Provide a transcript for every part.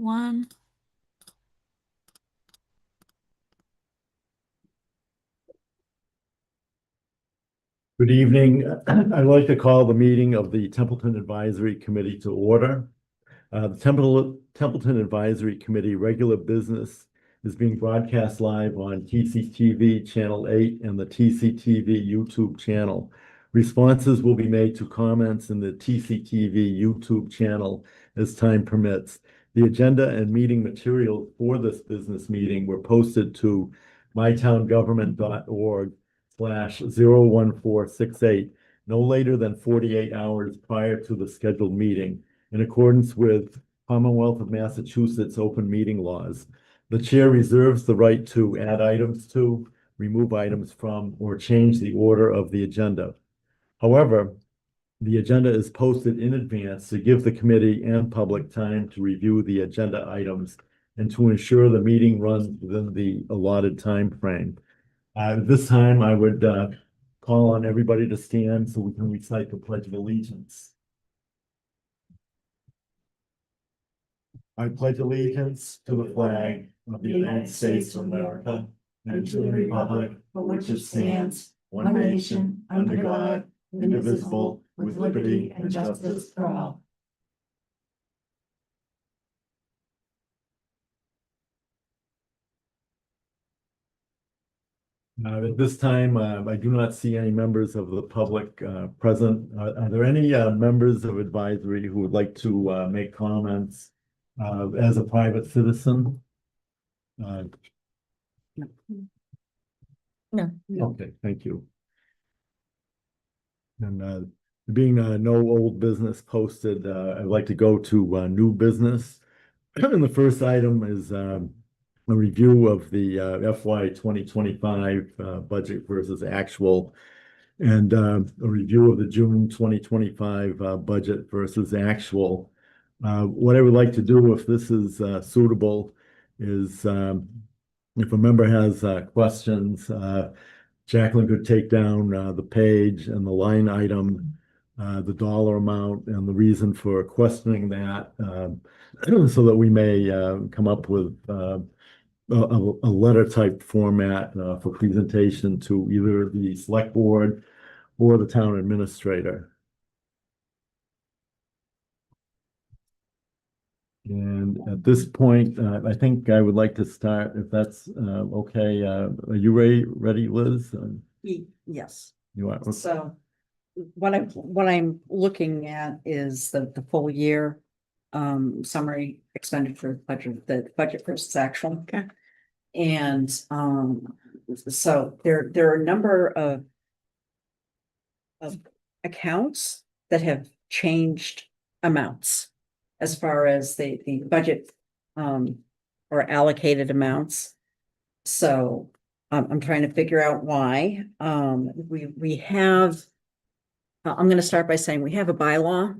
everyone. Good evening. I'd like to call the meeting of the Templeton Advisory Committee to order. The Templeton Advisory Committee regular business is being broadcast live on TCTV Channel 8 and the TCTV YouTube channel. Responses will be made to comments in the TCTV YouTube channel as time permits. The agenda and meeting materials for this business meeting were posted to mytowngovernment.org/01468 no later than 48 hours prior to the scheduled meeting, in accordance with Commonwealth of Massachusetts open meeting laws. The chair reserves the right to add items to, remove items from, or change the order of the agenda. However, the agenda is posted in advance to give the committee and public time to review the agenda items and to ensure the meeting runs within the allotted time frame. This time, I would call on everybody to stand so we can recite the Pledge of Allegiance. I pledge allegiance to the flag of the United States of America and to the republic for which it stands, one nation, under God, indivisible, with liberty and justice for all. At this time, I do not see any members of the public present. Are there any members of advisory who would like to make comments as a private citizen? No. Okay, thank you. And being no old business posted, I'd like to go to new business. And the first item is a review of the FY 2025 budget versus actual, and a review of the June 2025 budget versus actual. What I would like to do, if this is suitable, is if a member has questions, Jacqueline could take down the page and the line item, the dollar amount, and the reason for questioning that, so that we may come up with a letter type format for presentation to either the select board or the town administrator. And at this point, I think I would like to start, if that's okay. Are you ready, Liz? Yes. You are. So what I'm looking at is the full year summary expenditure budget, the budget versus actual. Okay. And so there are a number of accounts that have changed amounts as far as the budget or allocated amounts. So I'm trying to figure out why. We have, I'm going to start by saying we have a bylaw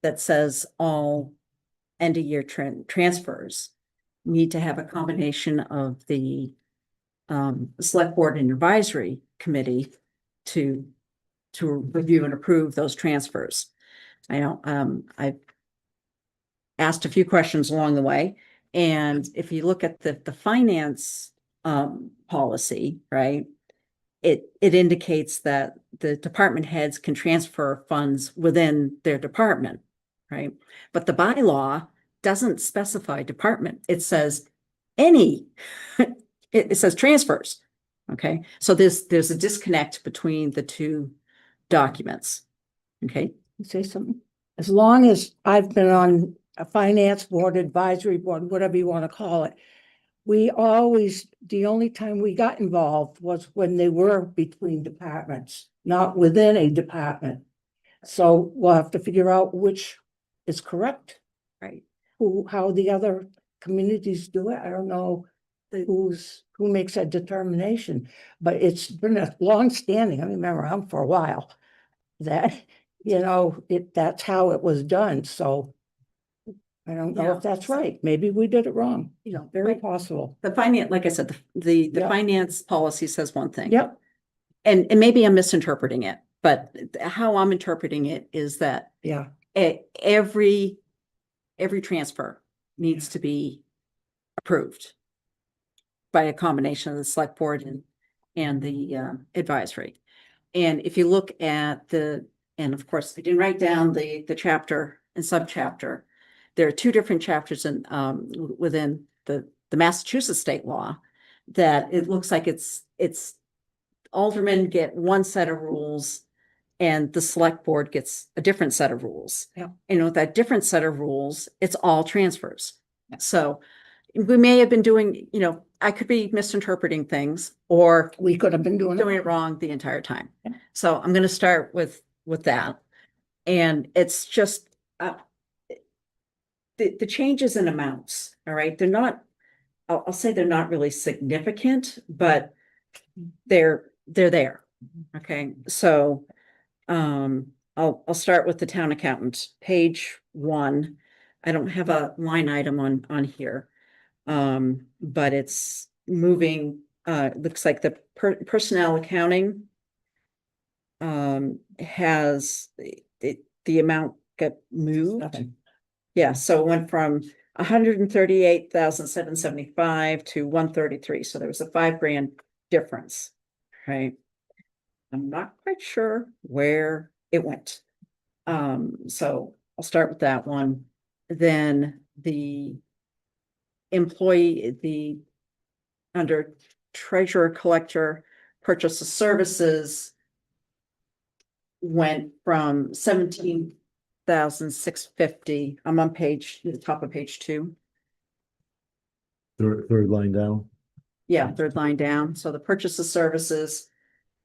that says all end of year transfers need to have a combination of the select board and advisory committee to review and approve those transfers. I know I've asked a few questions along the way, and if you look at the finance policy, right, it indicates that the department heads can transfer funds within their department, right? But the bylaw doesn't specify department. It says any, it says transfers. Okay, so there's a disconnect between the two documents. Okay, Say something. As long as I've been on a finance board, advisory board, whatever you want to call it, we always, the only time we got involved was when they were between departments, not within a department. So we'll have to figure out which is correct, right. how the other communities do it. I don't know who makes that determination, but it's been a long standing, I remember I'm for a while, that, that's how it was done. So I don't know if that's right. Maybe we did it wrong. Very possible. The finance, like I said, the Yep. finance policy says one thing. Yep. And maybe I'm misinterpreting it, but how I'm interpreting it is that Yeah. every transfer needs to be approved by a combination of the select board and the advisory. And if you look at and of course, I didn't write down the chapter and subchapter. There are two different chapters within the Massachusetts state law that it looks like it's aldermen get one set of rules and the select board gets a different set of rules. Yeah. And with that different set of rules, it's all transfers. So we may have been doing, I could be misinterpreting things or We could have been doing doing it. it wrong the entire time. Yeah. So I'm going to start with that. And it's just the changes in amounts, all right? They're not, I'll say they're not really significant, but they're there. Okay, so I'll start with the town accountant, page 1. I don't have a line item on here. But it's moving, looks like the personnel accounting has the amount got moved. Nothing. Yeah, so it went from 138,775 to 133. So there was a $5,000 difference, right? I'm not quite sure where it went. So I'll start with that one. Then the employee, under treasurer collector, purchase of services went from 17,650. I'm on the top of page 2. Third line down. Yeah, third line down. So the purchase of services,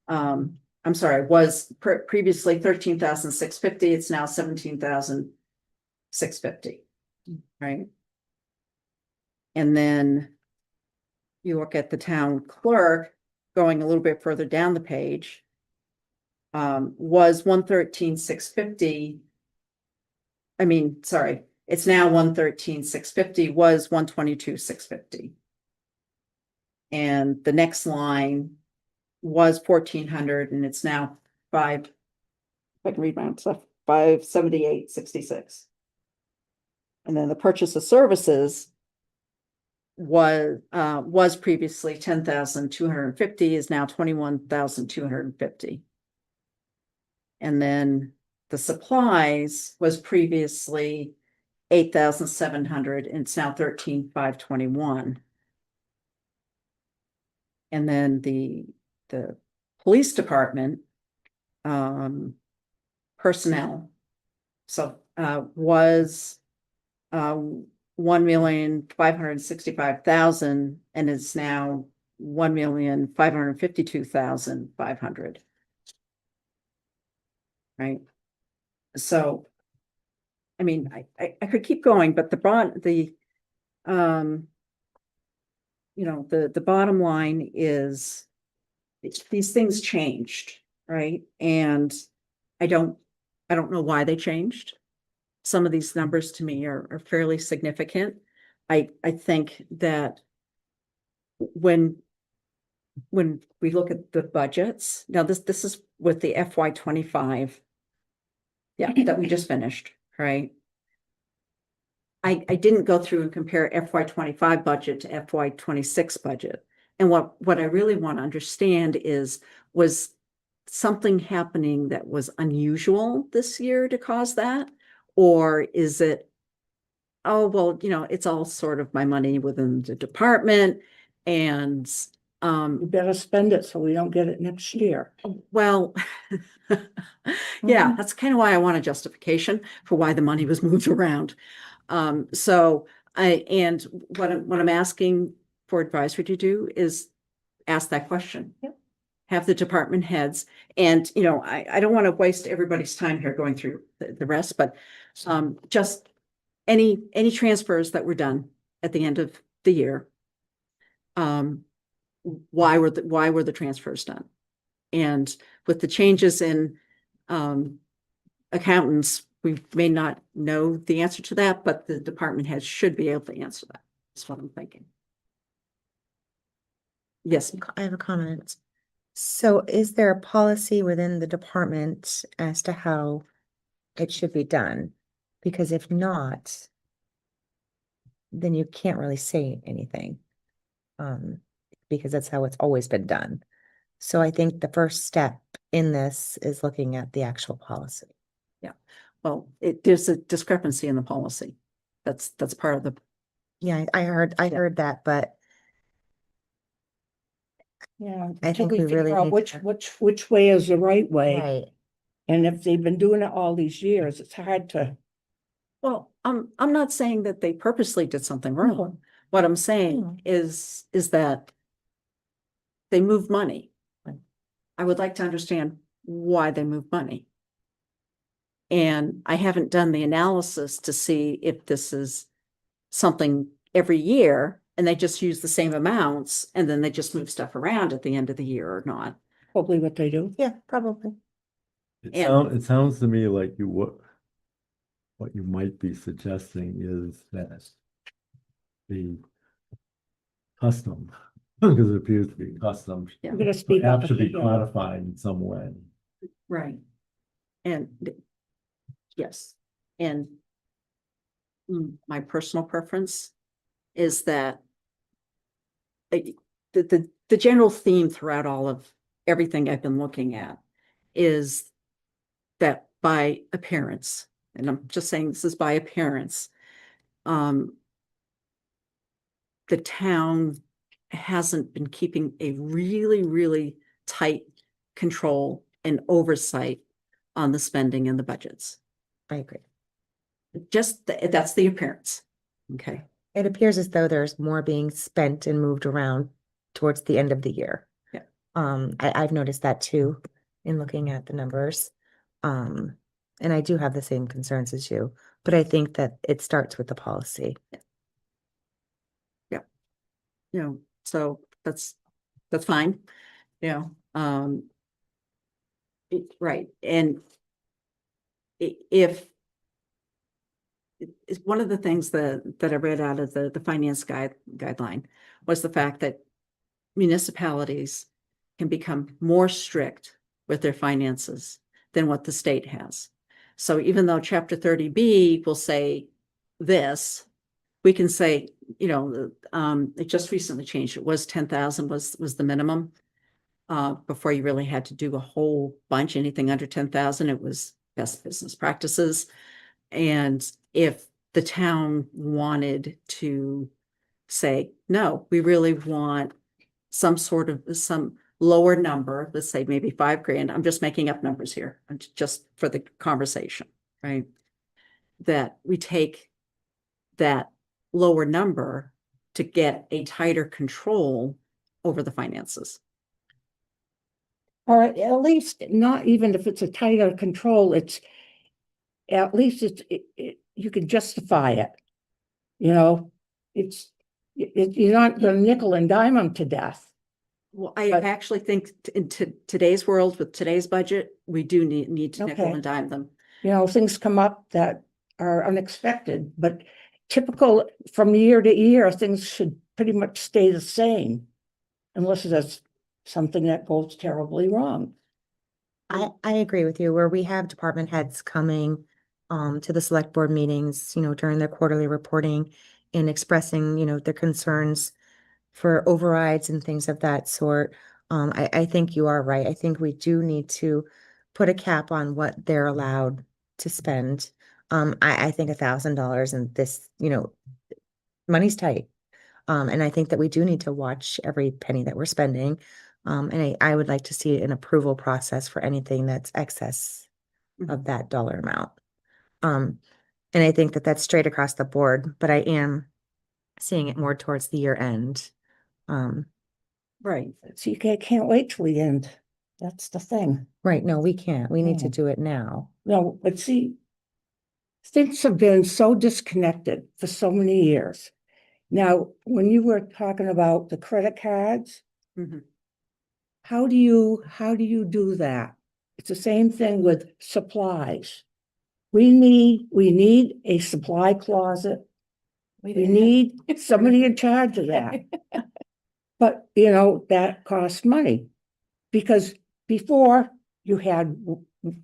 I'm sorry, was previously 13,650. It's now 17,650. Right? And then you look at the town clerk, going a little bit further down the page, was 113,650. I mean, sorry, it's now 113,650, was 122,650. And the next line was 1,400 and it's now if I can read my own stuff, 578.66. And then the purchase of services was previously 10,250, is now 21,250. And then the supplies was previously 8,700 and it's now 13,521. And then the police department personnel was 1,565,000 and it's now 1,552,500. Right. So, I mean, I could keep going, but the bottom line is these things changed, right? And I don't know why they changed. Some of these numbers to me are fairly significant. I think that when we look at the budgets, now this is with the FY25, that we just finished, right? I didn't go through and compare FY25 budget to FY26 budget. And what I really want to understand was something happening that was unusual this year to cause that? Or is it, oh, well, it's all sort of my money within the department and We better spend it so we don't get it next year. well, yeah, that's kind of why I want a justification for why the money was moved around. So what I'm asking for advisory to do is ask that question. Yep. Have the department heads, and I don't want to waste everybody's time here going through the rest, but just any transfers that were done at the end of the year. Why were the transfers done? And with the changes in accountants, we may not know the answer to that, but the department heads should be able to answer that. That's what I'm thinking. Yes. I have a comment. So is there a policy within the department as to how it should be done? Because if not, then you can't really say anything. Because that's how it's always been done. So I think the first step in this is looking at the actual policy. Well, there's a discrepancy in the policy. That's part of the, Yeah, I heard that, but Yeah, I until think we we really figure out need which, to- which way is the right way. right, And if they've been doing it all these years, it's hard to. well, I'm not saying that they purposely did something wrong. What I'm saying No. is that they moved money. I would like to understand why they moved money. And I haven't done the analysis to see if this is something every year and they just use the same amounts and then they just move stuff around at the end of the year or not. Probably what they do. yeah, probably. It sounds to me like what you might be suggesting is that the custom, because it appears to be custom, Yeah. We're gonna speak up. perhaps should be Yeah. codified in some way. Right. And yes, and my personal preference is that the general theme throughout all of everything I've been looking at is that by appearance, and I'm just saying this is by appearance, the town hasn't been keeping a really, really tight control and oversight on the spending and the budgets. I agree. Just that's the appearance. Okay. It appears as though there's more being spent and moved around towards the end of the year. Yeah. I've noticed that too in looking at the numbers. And I do have the same concerns as you, but I think that it starts with the policy. You know, so that's fine. You know, right. And if it's one of the things that I read out of the finance guideline was the fact that municipalities can become more strict with their finances than what the state has. So even though Chapter 30B will say this, we can say, you know, it just recently changed. It was 10,000 was the minimum. Before you really had to do a whole bunch, anything under 10,000, it was best business practices. And if the town wanted to say, no, we really want some lower number, let's say maybe $5,000. I'm just making up numbers here, just for the conversation, right? That we take that lower number to get a tighter control over the finances. Or at least not even if it's a tighter control, it's at least you can justify it. You know, you're not gonna nickel and dime them to death. Well, I But- actually think in today's world with today's budget, we do need to nickel Okay. and dime them. You know, things come up that are unexpected, but typical from year to year, things should pretty much stay the same. Unless there's something that goes terribly wrong. I agree with you, where we have department heads coming to the select board meetings, you know, during their quarterly reporting and expressing, you know, their concerns for overrides and things of that sort. I think you are right. I think we do need to put a cap on what they're allowed to spend. I think $1,000 and this, you know, money's tight. And I think that we do need to watch every penny that we're spending. And I would like to see an approval process for anything that's excess of that dollar amount. And I think that that's straight across the board, but I am seeing it more towards the year end. Right. So you can't wait till the end. That's the thing. Right, no, we can't. We need to No. do it now. No, but see, things have been so disconnected for so many years. Now, when you were talking about the credit cards, Mhm. how do you do that? It's the same thing with supplies. We need a supply closet. We need somebody in charge of that. But, you know, that costs money. Because before you had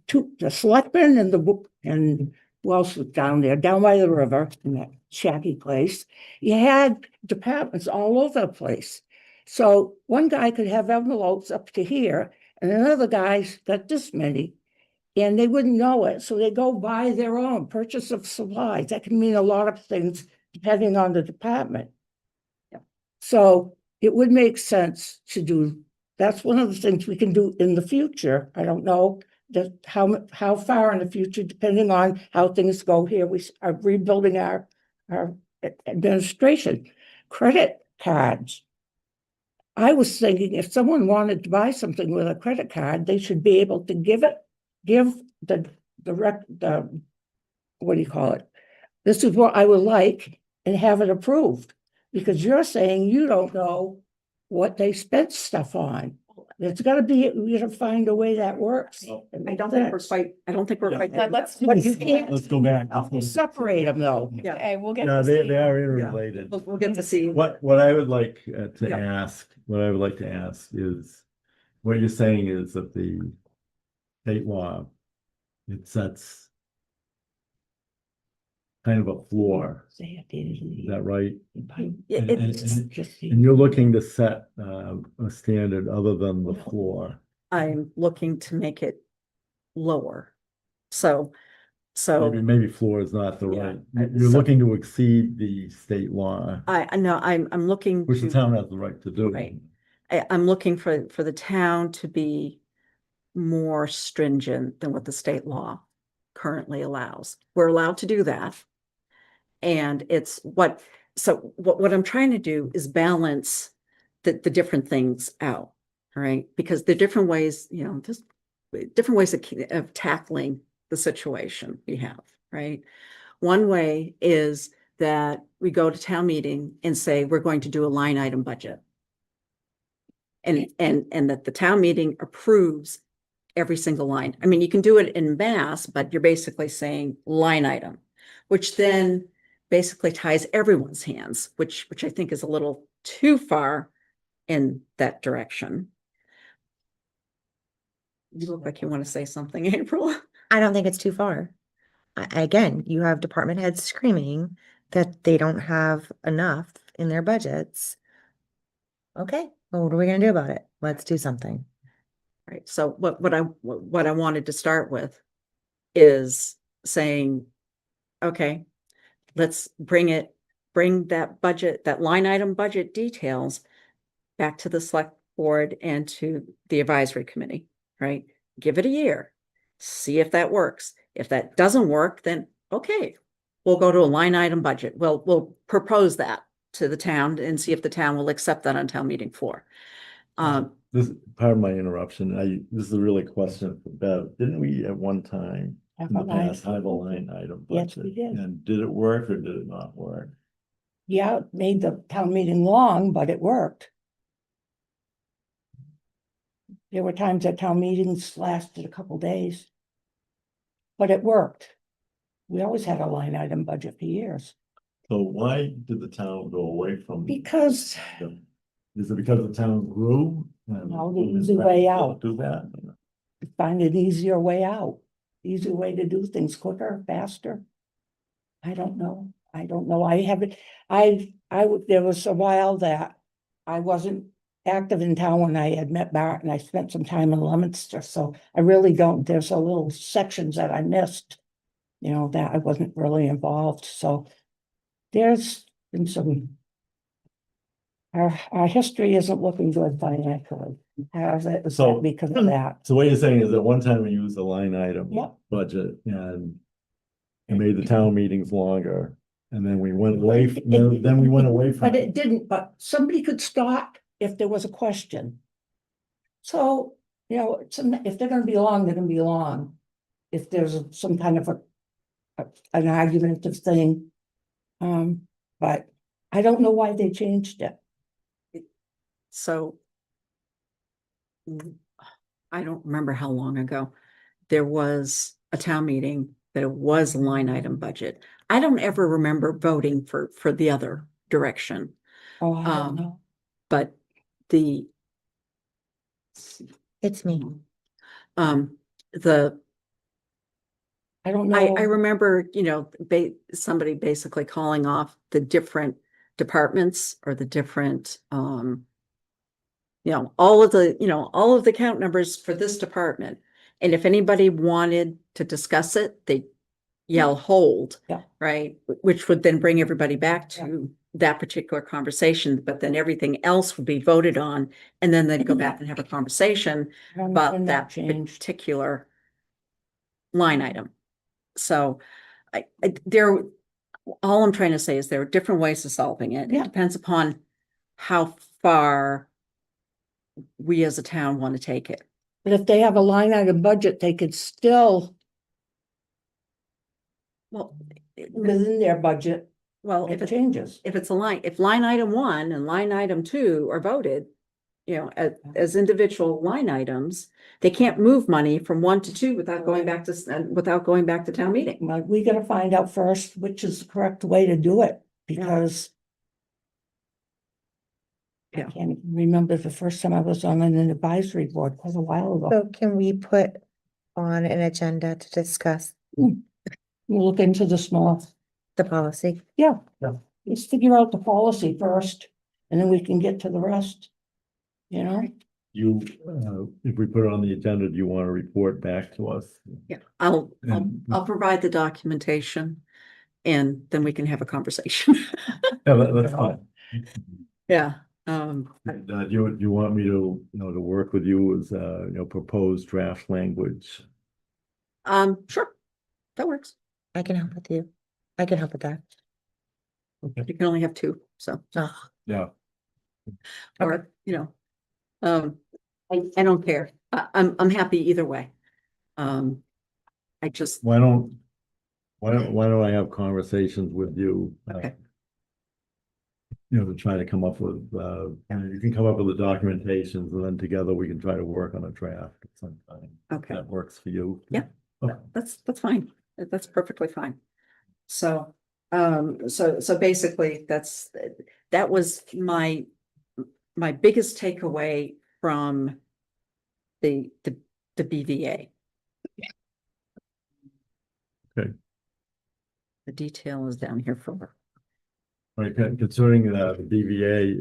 the selectmen and who else was down there, down by the river, in that shacky place. You had departments all over the place. So one guy could have envelopes up to here, and another guy's got this many. And they wouldn't know it, so they go buy their own purchase of supplies. That can mean a lot of things depending on the department. So it would make sense to do, that's one of the things we can do in the future. I don't know that how far in the future, depending on how things go here, we are rebuilding our administration. Credit cards. I was thinking if someone wanted to buy something with a credit card, they should be able to give the what do you call it? This is what I would like, and have it approved. Because you're saying you don't know what they spent stuff on. It's gotta be, we gotta find a way that works. I don't think we're quite, I don't think we're quite. there. But you can't Let's go back. separate them though. Yeah. Okay, we'll get. No, to they see. are interrelated. We'll get to see. What I would like to Yeah. ask, what I would like to ask is, what you're saying is that the state law, it sets kind of a floor, is that right? Yeah, And- it's, And you're looking to set a standard other than the floor. I'm looking to make it lower. So, Maybe floor is not the Yeah, right, I- you're so- looking to exceed the state law, I know, I'm looking which the to, town has the right to do. Right. I'm looking for the town to be more stringent than what the state law currently allows. We're allowed to do that. And it's what I'm trying to do is balance the different things out, right? Because the different ways, just different ways of tackling the situation we have, right? One way is that we go to town meeting and say, we're going to do a line item budget. And that the town meeting approves every single line. I mean, you can do it in mass, but you're basically saying line item, which then basically ties everyone's hands, which I think is a little too far in that direction. You look like you want to say something, April. I don't think it's too far. Again, you have department heads screaming that they don't have enough in their budgets. Okay, well, what are we gonna do about it? Let's do something. Right. So what I wanted to start with is saying, okay, let's bring that budget, that line item budget details back to the select board and to the advisory committee, right? Give it a year, see if that works. If that doesn't work, then okay, we'll go to a line item budget. We'll propose that to the town and see if the town will accept that on town meeting floor. This, pardon my interruption, this is really a question for Bev, didn't we at one time in the past have a line item Yes, budget? we did. And did it work or did it not work? Yeah, it made the town meeting long, but it worked. There were times that town meetings lasted a couple days. But it worked. We always had a line item budget for years. So why did the town go away from? Because Is it because the town grew? No, the easy way out. Do that. find an easier way out, easier way to do things quicker, faster. I don't know. I haven't, there was a while that I wasn't active in town when I had met Bart and I spent some time in Leominster, so I really don't, there's a little sections that I missed, that I wasn't really involved, so there's been some, our history isn't looking good financially. How's it, is So- that because of that? So what you're saying is that one time we used a line item Yep. budget and it made the town meetings longer. And then we went away, then we went away from. But it didn't, but somebody could stop if there was a question. So, if they're gonna be long, they're gonna be long. If there's some kind of an argumentative thing. But I don't know why they changed it. So I don't remember how long ago there was a town meeting that it was a line item budget. I don't ever remember voting for the other direction, Oh, I Um, don't know. but the It's me. the I don't know. I remember, somebody basically calling off the different departments or the different, all of the count numbers for this department. And if anybody wanted to discuss it, they yell hold. Yeah. Right? Which would then bring everybody back to that particular conversation, but then everything else would be voted on. And then they'd go back and have a conversation When about that changed. particular line item. So all I'm trying to say is there are different ways of solving it. Yeah. It depends upon how far we as a town want to take it. But if they have a line item budget, they could still, Well, within their budget, if it changes. it's if line item 1 and line item 2 are voted, as individual line items, they can't move money from 1 to 2 without going back to town meeting. Well, we gotta find out first which is the correct way to do it, because I Yeah. can't even remember the first time I was on an advisory board, quite a while ago. So can we put on an agenda to discuss We'll look into the small, the policy? yeah. Yeah. Let's figure out the policy first, and then we can get to the rest. You know? You, if we put it on the agenda, do you want to report back to us? Yeah, I'll And- provide the documentation and then we can have a conversation. Yeah, that's fine. Yeah. Do you want me to, to work with you as, propose draft language? Sure, that works. I can help with you. I can help with that. You can only have 2, so, Oh, Yeah. or, I don't care. I'm happy either way. I just, Why don't I have conversations with you? Okay. To try to come up with, you can come up with the documentations and then together we can try to work on a draft at some time. okay, That works for you? Yeah. Okay. that's fine. That's perfectly fine. So, so basically that was my biggest takeaway from the BVA. Okay. The detail is down here for, Right, concerning the BVA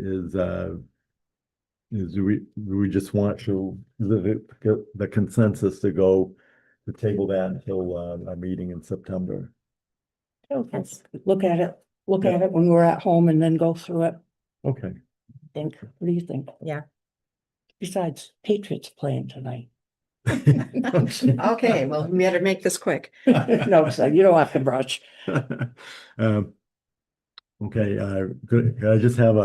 is we just want to, the consensus to go to table that until our meeting in September. yes. Look at it when we're at home and then go through it. Okay. Think, what do you think? Yeah. Besides, Patriots playing tonight. okay, well, we better make this quick. No, so you don't have to brush. Okay, could I just have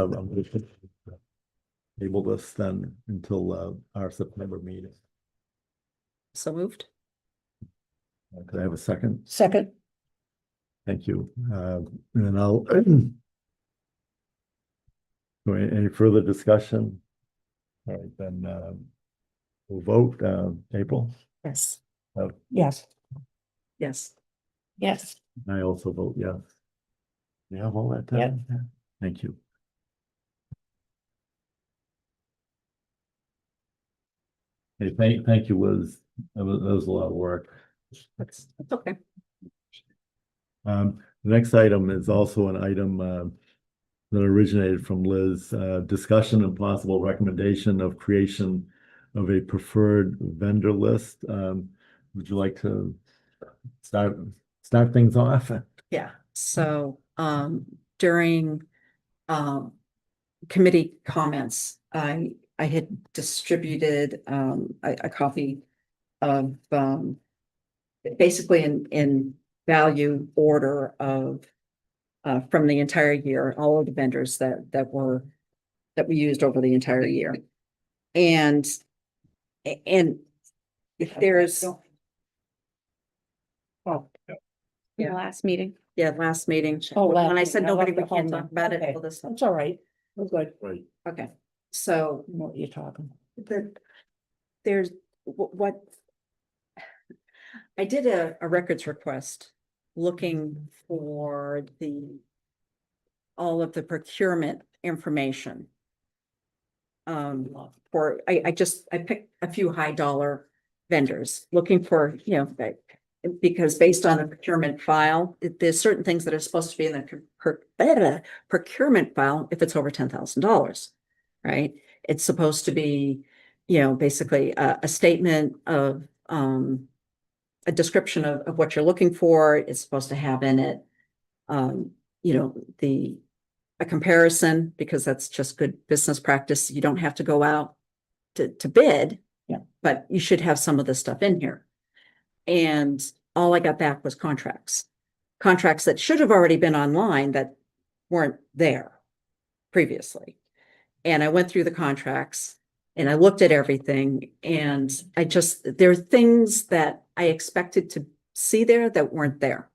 table this then until our September meeting? So moved. Could I have a second? Second, Thank you. And then I'll. Any further discussion? All right, then we'll vote. April? Yes. yes, Yes. yes. I also vote yes. You have all that Yep. done? Yeah. Thank you. Hey, thank you, Liz. That was a lot of work. That's okay. The next item is also an item that originated from Liz. Discussion and possible recommendation of creation of a preferred vendor list. Would you like to start things off? Yeah, so during committee comments, I had distributed a copy of basically in value order of from the entire year, all of the vendors that we used over the entire year. And if there's Oh, Yeah. Last meeting. last meeting. Oh, last When I said meeting. I nobody, left we it can't home talk then. about it. Okay. Well, this- that's all right. We're good. Right. Okay, so I know what you're talking. there's what I did a records request looking for all of the procurement information. I picked a few high dollar vendors looking for, because based on the procurement file, there's certain things that are supposed to be in the procurement file if it's over $10,000, right? It's supposed to be, basically a statement of, a description of what you're looking for. It's supposed to have in it, a comparison, because that's just good business practice. You don't have to go out to bid. Yeah. But you should have some of this stuff in here. And all I got back was contracts that should have already been online that weren't there previously. And I went through the contracts and I looked at everything, and there are things that I expected to see there that weren't there.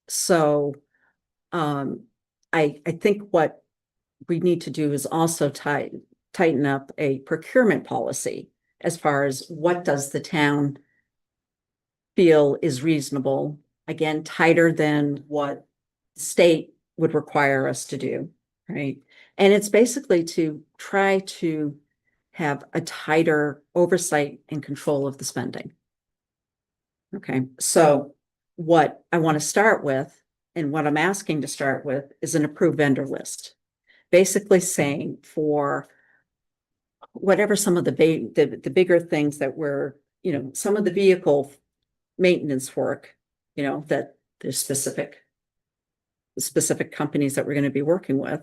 So, I think what we need to do is also tighten up a procurement policy as far as what does the town feel is reasonable, again, tighter than what the state would require us to do, right? And it's basically to try to have a tighter oversight and control of the spending. Okay, so what I want to start with, and what I'm asking to start with, is an approved vendor list. Basically saying for whatever some of the bigger things that were, some of the vehicle maintenance work, that there's specific companies that we're going to be working with.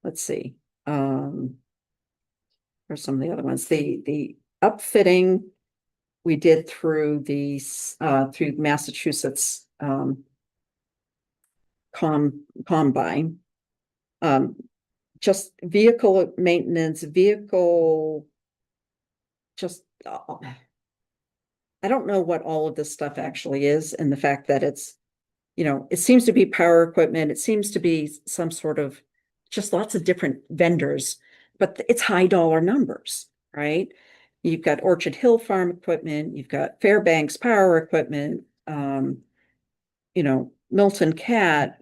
Let's see, or some of the other ones, the upfitting we did through through Massachusetts combine, just vehicle maintenance, I don't know what all of this stuff actually is, and the fact that it's, it seems to be power equipment, it seems to be some sort of just lots of different vendors, but it's high dollar numbers, right? You've got Orchard Hill Farm equipment, you've got Fairbanks Power equipment, Milton Cat,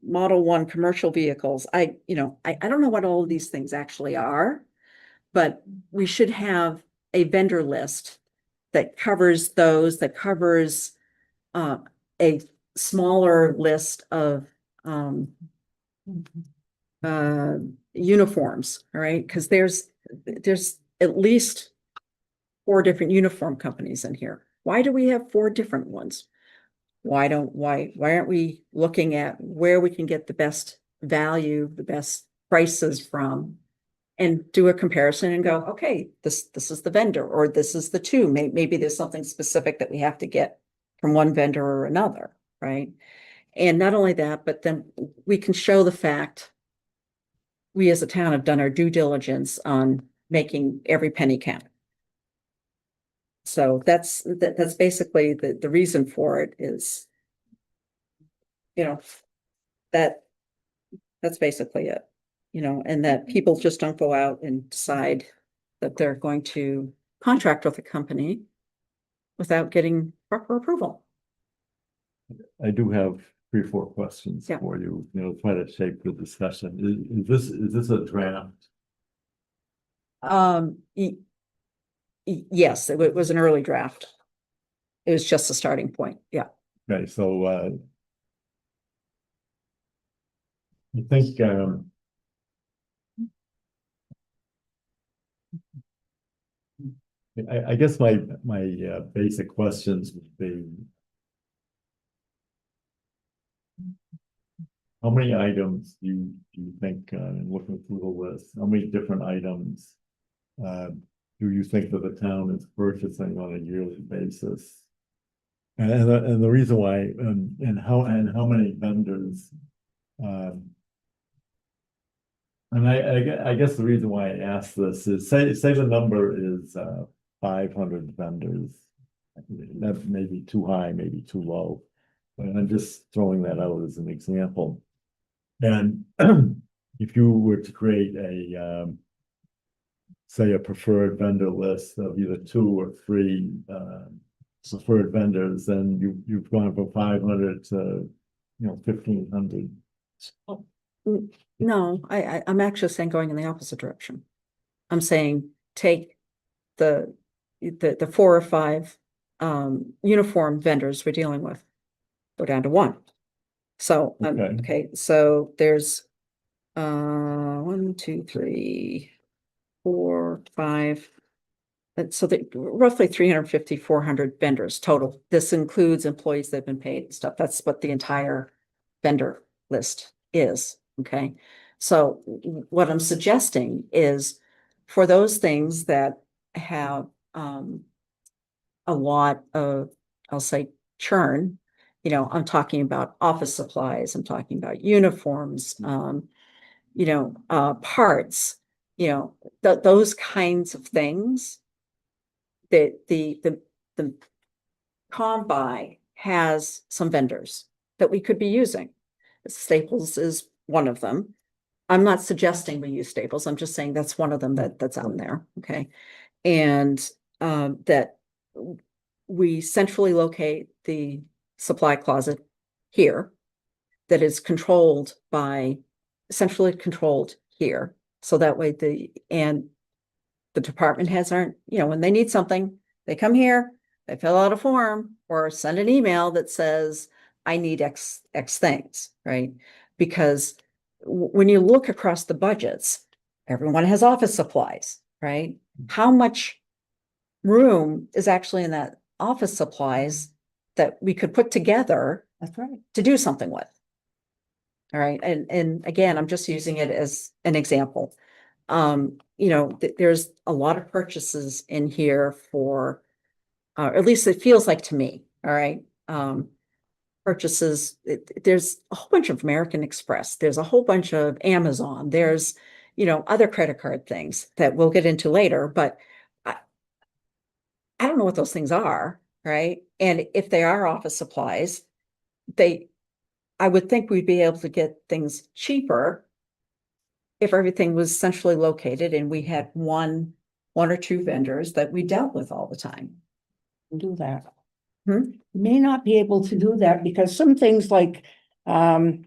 Model 1 commercial vehicles. I don't know what all of these things actually are, but we should have a vendor list that covers those, that covers a smaller list of uniforms, all right? Because there's at least 4 different uniform companies in here. Why do we have 4 different ones? Why aren't we looking at where we can get the best value, the best prices from, and do a comparison and go, okay, this is the vendor, or this is the 2. Maybe there's something specific that we have to get from one vendor or another, right? And not only that, but then we can show the fact we as a town have done our due diligence on making every penny count. So that's basically the reason for it is, that's basically it, and that people just don't go out and decide that they're going to contract with a company without getting proper approval. I do have 3 or 4 questions Yeah. for you, try to shape the discussion. Is this a draft? Yes, it was an early draft. It was just a starting point. Yeah. Okay, so I think I guess my basic questions would be, how many items do you think, in looking through the list, how many different items do you think that the town is purchasing on a yearly basis? And the reason why, and how many vendors, and I guess the reason why I ask this is, say the number is 500 vendors. That may be too high, maybe too low, but I'm just throwing that out as an example. And if you were to create say a preferred vendor list of either 2 or 3 preferred vendors, then you've gone from 500 to 1,500. No, I'm actually saying going in the opposite direction. I'm saying take the the 4 or 5 uniform vendors we're dealing with go down to 1. So, Okay. okay, so there's 1, 2, 3, 4, 5. So roughly 350, 400 vendors total. This includes employees that have been paid and stuff. That's what the entire vendor list is, okay? So what I'm suggesting is for those things that have a lot of, I'll say, churn, I'm talking about office supplies, I'm talking about uniforms, parts, those kinds of things that the comm has some vendors that we could be using. Staples is one of them. I'm not suggesting we use Staples. I'm just saying that's one of them that's out there. Okay. And that we centrally locate the supply closet here that is centrally controlled here. So that way the department heads aren't, when they need something, they come here, they fill out a form or send an email that says, I need X things, right? Because when you look across the budgets, everyone has office supplies, right? How much room is actually in that office supplies that we could put together That's right. to do something with? All right. And again, I'm just using it as an example. There's a lot of purchases in here for, at least it feels like to me, all right? Purchases, there's a whole bunch of American Express, there's a whole bunch of Amazon, there's, other credit card things that we'll get into later, but I don't know what those things are, right? And if they are office supplies, I would think we'd be able to get things cheaper if everything was centrally located and we had one or two vendors that we dealt with all the time. Do that. Hmm? May not be able to do that because some things like taser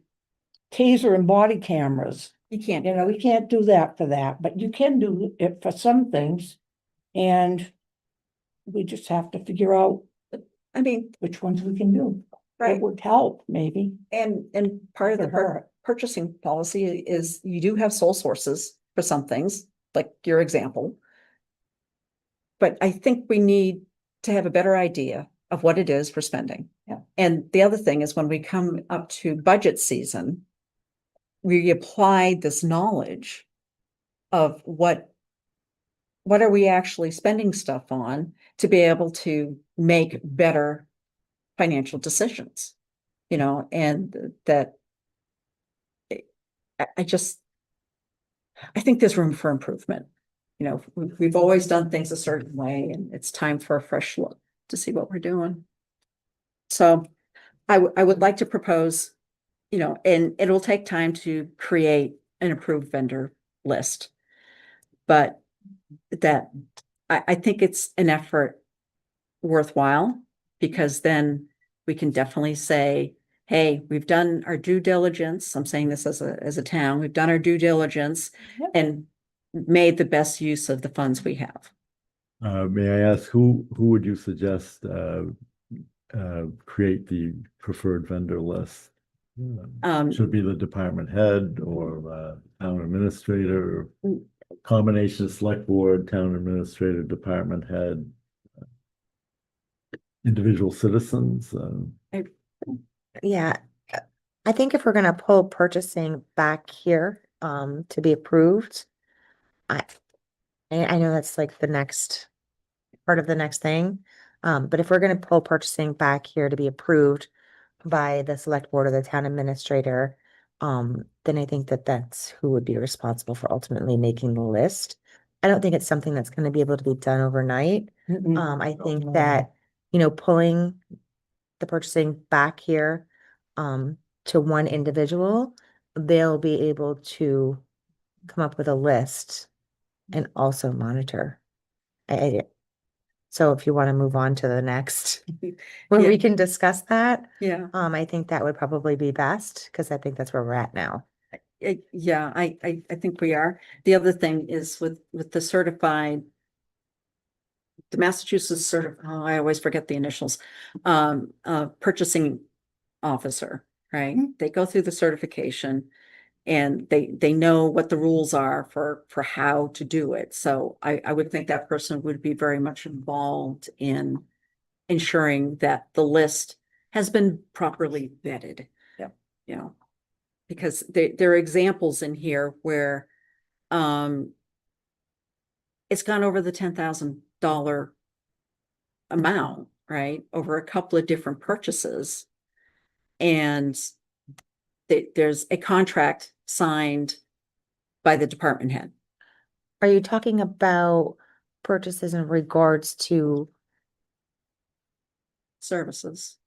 and body cameras, You can't, we can't do that for that, but you can do it for some things. And we just have to figure out I mean, which ones we can do. right. It would help, maybe. And part of the For her. purchasing policy is you do have sole sources for some things, like your example. But I think we need to have a better idea of what it is for spending. Yeah. And the other thing is when we come up to budget season, we apply this knowledge of what are we actually spending stuff on to be able to make better financial decisions, and that I think there's room for improvement. We've always done things a certain way and it's time for a fresh look to see what we're doing. So I would like to propose, and it'll take time to create an approved vendor list. But that I think it's an effort worthwhile because then we can definitely say, hey, we've done our due diligence. I'm saying this as a town, we've done our due diligence Yep. and made the best use of the funds we have. May I ask who would you suggest create the preferred vendor list? Should it be the department head or town administrator, or combination of select board, town administrator, department head, individual citizens? Yeah, I think if we're gonna pull purchasing back here, to be approved, I know that's like the next part of the next thing. But if we're gonna pull purchasing back here to be approved by the select board or the town administrator, then I think that's who would be responsible for ultimately making the list. I don't think it's something that's gonna be able to be done overnight. I think no. that, pulling the purchasing back here, to one individual, they'll be able to come up with a list and also monitor. So if you want to move on to the next, where Yeah. we can discuss that, Yeah. I think that would probably be best, because I think that's where we're at now. Yeah, I think we are. The other thing is with the certified the Massachusetts I always forget the initials, purchasing officer, right? They go through the certification and they know what the rules are for how to do it. So I would think that person would be very much involved in ensuring that the list has been properly vetted. Yep. You know, because there are examples in here where it's gone over the $10,000 amount, right? Over a couple of different purchases. And there's a contract signed by the department head. Are you talking about purchases in regards to Services.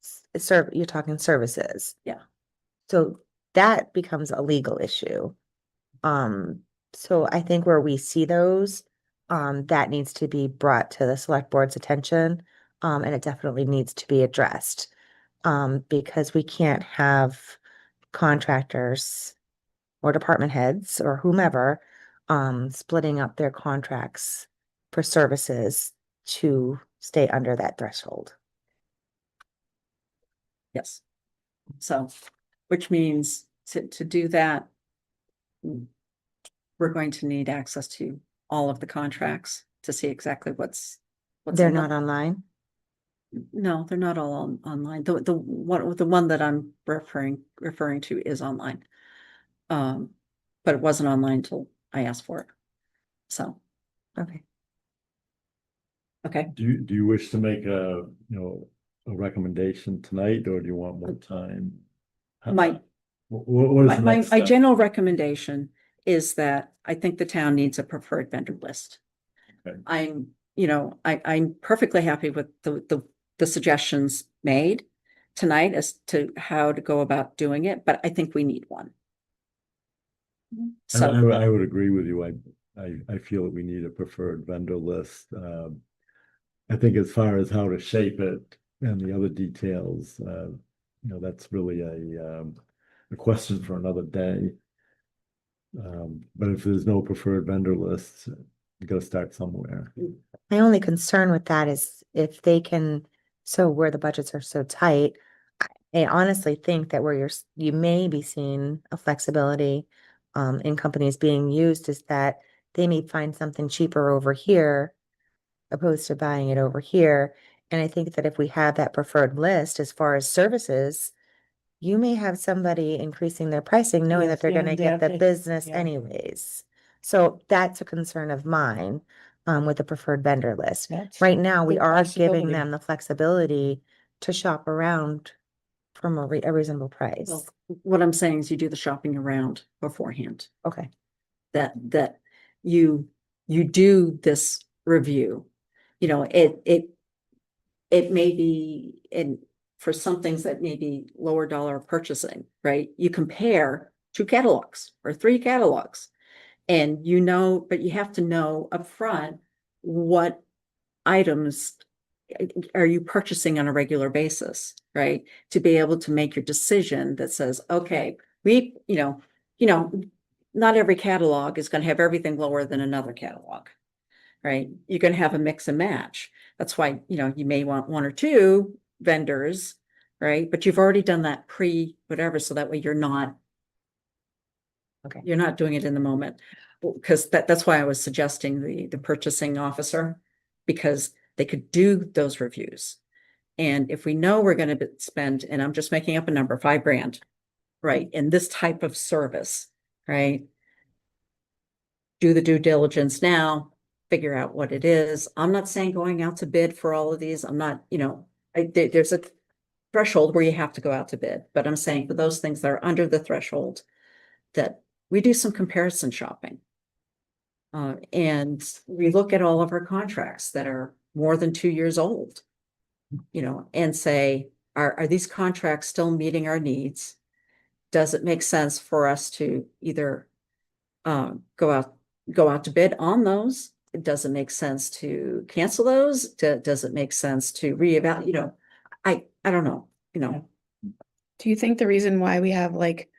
you're talking services? Yeah. So that becomes a legal issue. So I think where we see those, that needs to be brought to the select board's attention. And it definitely needs to be addressed. Because we can't have contractors or department heads or whomever, splitting up their contracts for services to stay under that threshold. Yes. So, which means to do that, we're going to need access to all of the contracts to see exactly what's They're in them. not online? No, they're not all online. The one that I'm referring to is online. But it wasn't online until I asked for it. So, Okay. okay. Do you wish to make a recommendation tonight, or do you want more time? My What is the my next step? general recommendation is that I think the town needs a preferred vendor list. Okay. I'm perfectly happy with the suggestions made tonight as to how to go about doing it, but I think we need one. So, I would agree with you. I feel that we need a preferred vendor list. I think as far as how to shape it and the other details, that's really a question for another day. But if there's no preferred vendor list, you gotta start somewhere. My only concern with that is if they can, so where the budgets are so tight, I honestly think that where you may be seeing a flexibility in companies being used is that they may find something cheaper over here opposed to buying it over here. And I think that if we have that preferred list as far as services, you may have somebody increasing their pricing knowing that Yes, they're yeah, gonna get the that's- business yeah. anyways. So that's a concern of mine with the preferred vendor list. That's Right now, we good are giving possibility. them the flexibility to shop around from a reasonable price. well, what I'm saying is you do the shopping around beforehand. Okay, That you do this review. It may be for some things that may be lower dollar purchasing, right? You compare 2 catalogs or 3 catalogs. And but you have to know upfront what items are you purchasing on a regular basis, right? To be able to make your decision that says, okay, not every catalog is going to have everything lower than another catalog, right? You're going to have a mix and match. That's why, you may want 1 or 2 vendors, right? But you've already done that whatever, so that way you're not doing it in the moment. Because that's why I was suggesting the purchasing officer, because they could do those reviews. And if we know we're going to spend, and I'm just making up a number, $5,000, right, in this type of service, right? Do the due diligence now, figure out what it is. I'm not saying going out to bid for all of these. I'm not, there's a threshold where you have to go out to bid, but I'm saying for those things that are under the threshold, that we do some comparison shopping. And we look at all of our contracts that are more than 2 years old, and say, are these contracts still meeting our needs? Does it make sense for us to either go out to bid on those? Does it make sense to cancel those? Does it make sense to reevaluate? I don't know, Do you think the reason why we have like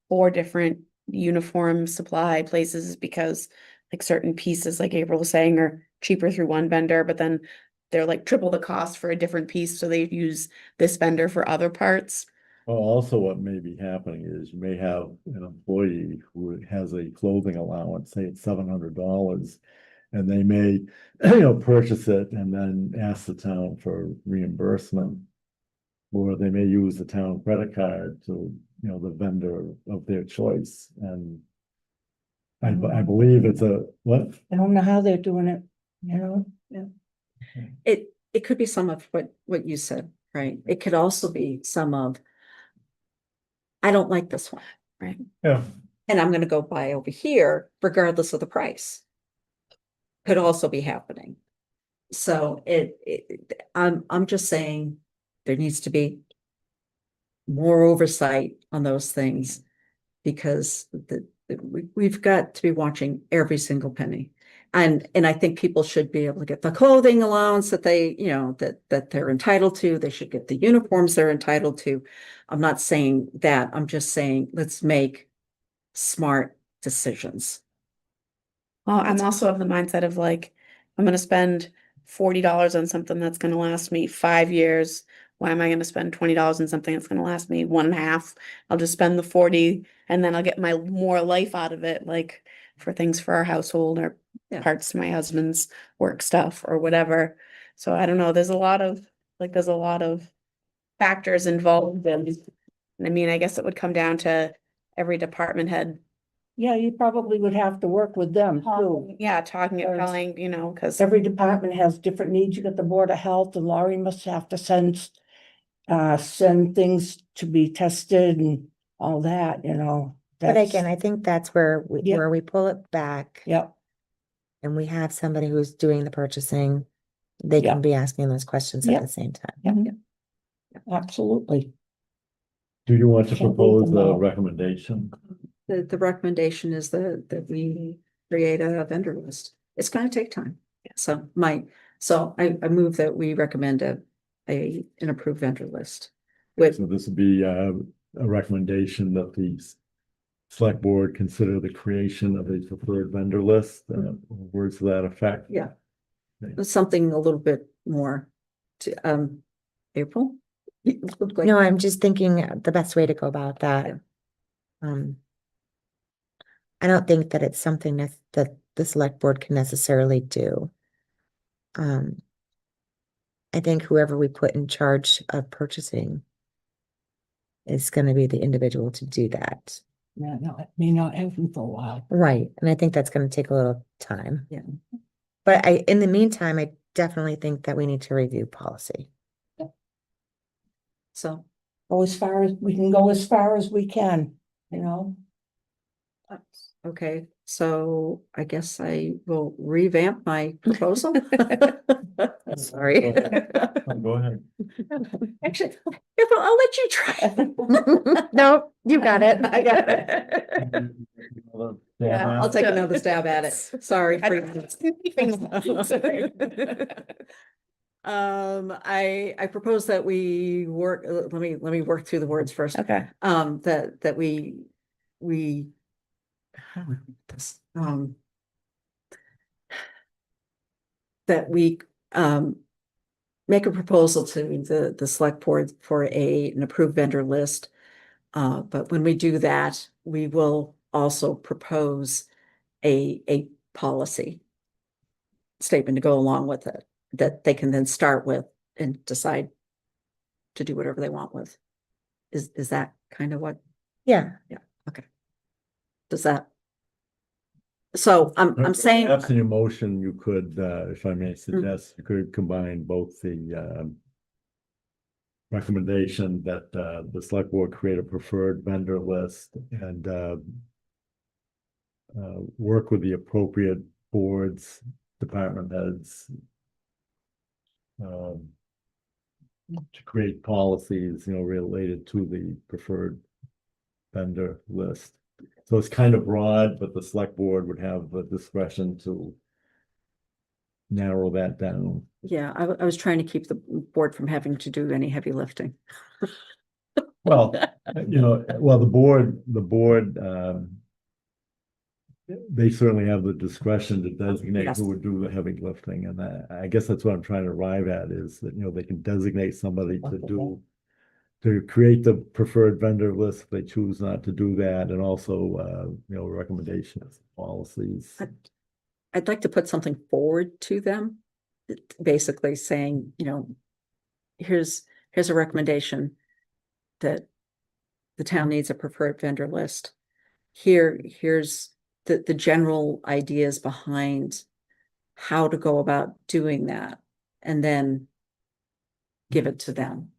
4 different uniform supply places is because like certain pieces, like April was saying, are cheaper through one vendor, but then they're like triple the cost for a different piece, so they use this vendor for other parts. Well, also what may be happening is you may have an employee who has a clothing allowance, say it's $700, and they may, purchase it and then ask the town for reimbursement. Or they may use the town credit card to, the vendor of their choice, and I believe it's what? I don't know how they're doing it, you know? It could be some of what you said, right? It could also be some of, I don't like this one, right? Yeah. And I'm gonna go buy over here regardless of the price. Could also be happening. So I'm just saying there needs to be more oversight on those things, because we've got to be watching every single penny. And I think people should be able to get the clothing allowance that they, that they're entitled to. They should get the uniforms they're entitled to. I'm not saying that. I'm just saying, let's make smart decisions. Well, I'm also of the mindset of like, I'm gonna spend $40 on something that's gonna last me 5 years. Why am I gonna spend $20 on something that's gonna last me 1.5? I'll just spend the 40 and then I'll get my more life out of it, like for things for our household or Yeah. parts to my husband's work stuff or whatever. So I don't know, there's a lot of factors involved in, I mean, I guess it would come down to every department head. Yeah, you probably would have to work with them too. Yeah, talking and Because telling, because every department has different needs. You got the Board of Health, and Laurie must have to send things to be tested and all that, But That's- again, I think that's where Yeah. we pull it back Yep, and we have somebody who's doing the purchasing. They Yeah. can be asking those questions at Yeah. the same time. yep, absolutely. Do you want to Can't leave propose them a out. recommendation? The recommendation is that we create a vendor list. It's gonna take time. So I move that we recommend an approved vendor list. With, So this would be a recommendation that the select board consider the creation of a preferred vendor list, words to that effect. yeah, something a little bit more to, April? You look like- No, I'm just thinking the best way to go about Yeah. that. I don't think that it's something that the select board can necessarily do. I think whoever we put in charge of purchasing is gonna be the individual to do that. Yeah, no, it may not happen for a while. Right, and I think that's gonna take a little time. Yeah. But in the meantime, I definitely think that we need to review policy. So, We can go as far as we can, okay, so I guess I will revamp my proposal. Sorry. Go ahead. Actually, April, I'll let you try. No, you got it. I got it. Yeah, I'll take another stab at it. Sorry. I propose that we work, let me work through the words first. okay. That we, how do I read this? That we, make a proposal to the select board for an approved vendor list. But when we do that, we will also propose a policy statement to go along with it, that they can then start with and decide to do whatever they want with. Is that kind of what, Yeah, does that? So I'm saying, Perhaps in your motion, you could, if I may suggest, you could combine both the recommendation that the select board create a preferred vendor list and work with the appropriate boards, department heads to create policies, related to the preferred vendor list. So it's kind of broad, but the select board would have the discretion to narrow that down. yeah, I was trying to keep the board from having to do any heavy lifting. Well, the board, they certainly have the discretion to designate Yes. who would do the heavy lifting, and I guess that's what I'm trying to arrive at, is that, they can designate somebody to create the preferred vendor list if they choose not to do that, and also, recommendations, policies. I'd like to put something forward to them, basically saying, here's a recommendation that the town needs a preferred vendor list. Here's the general ideas behind how to go about doing that, and then give it to them.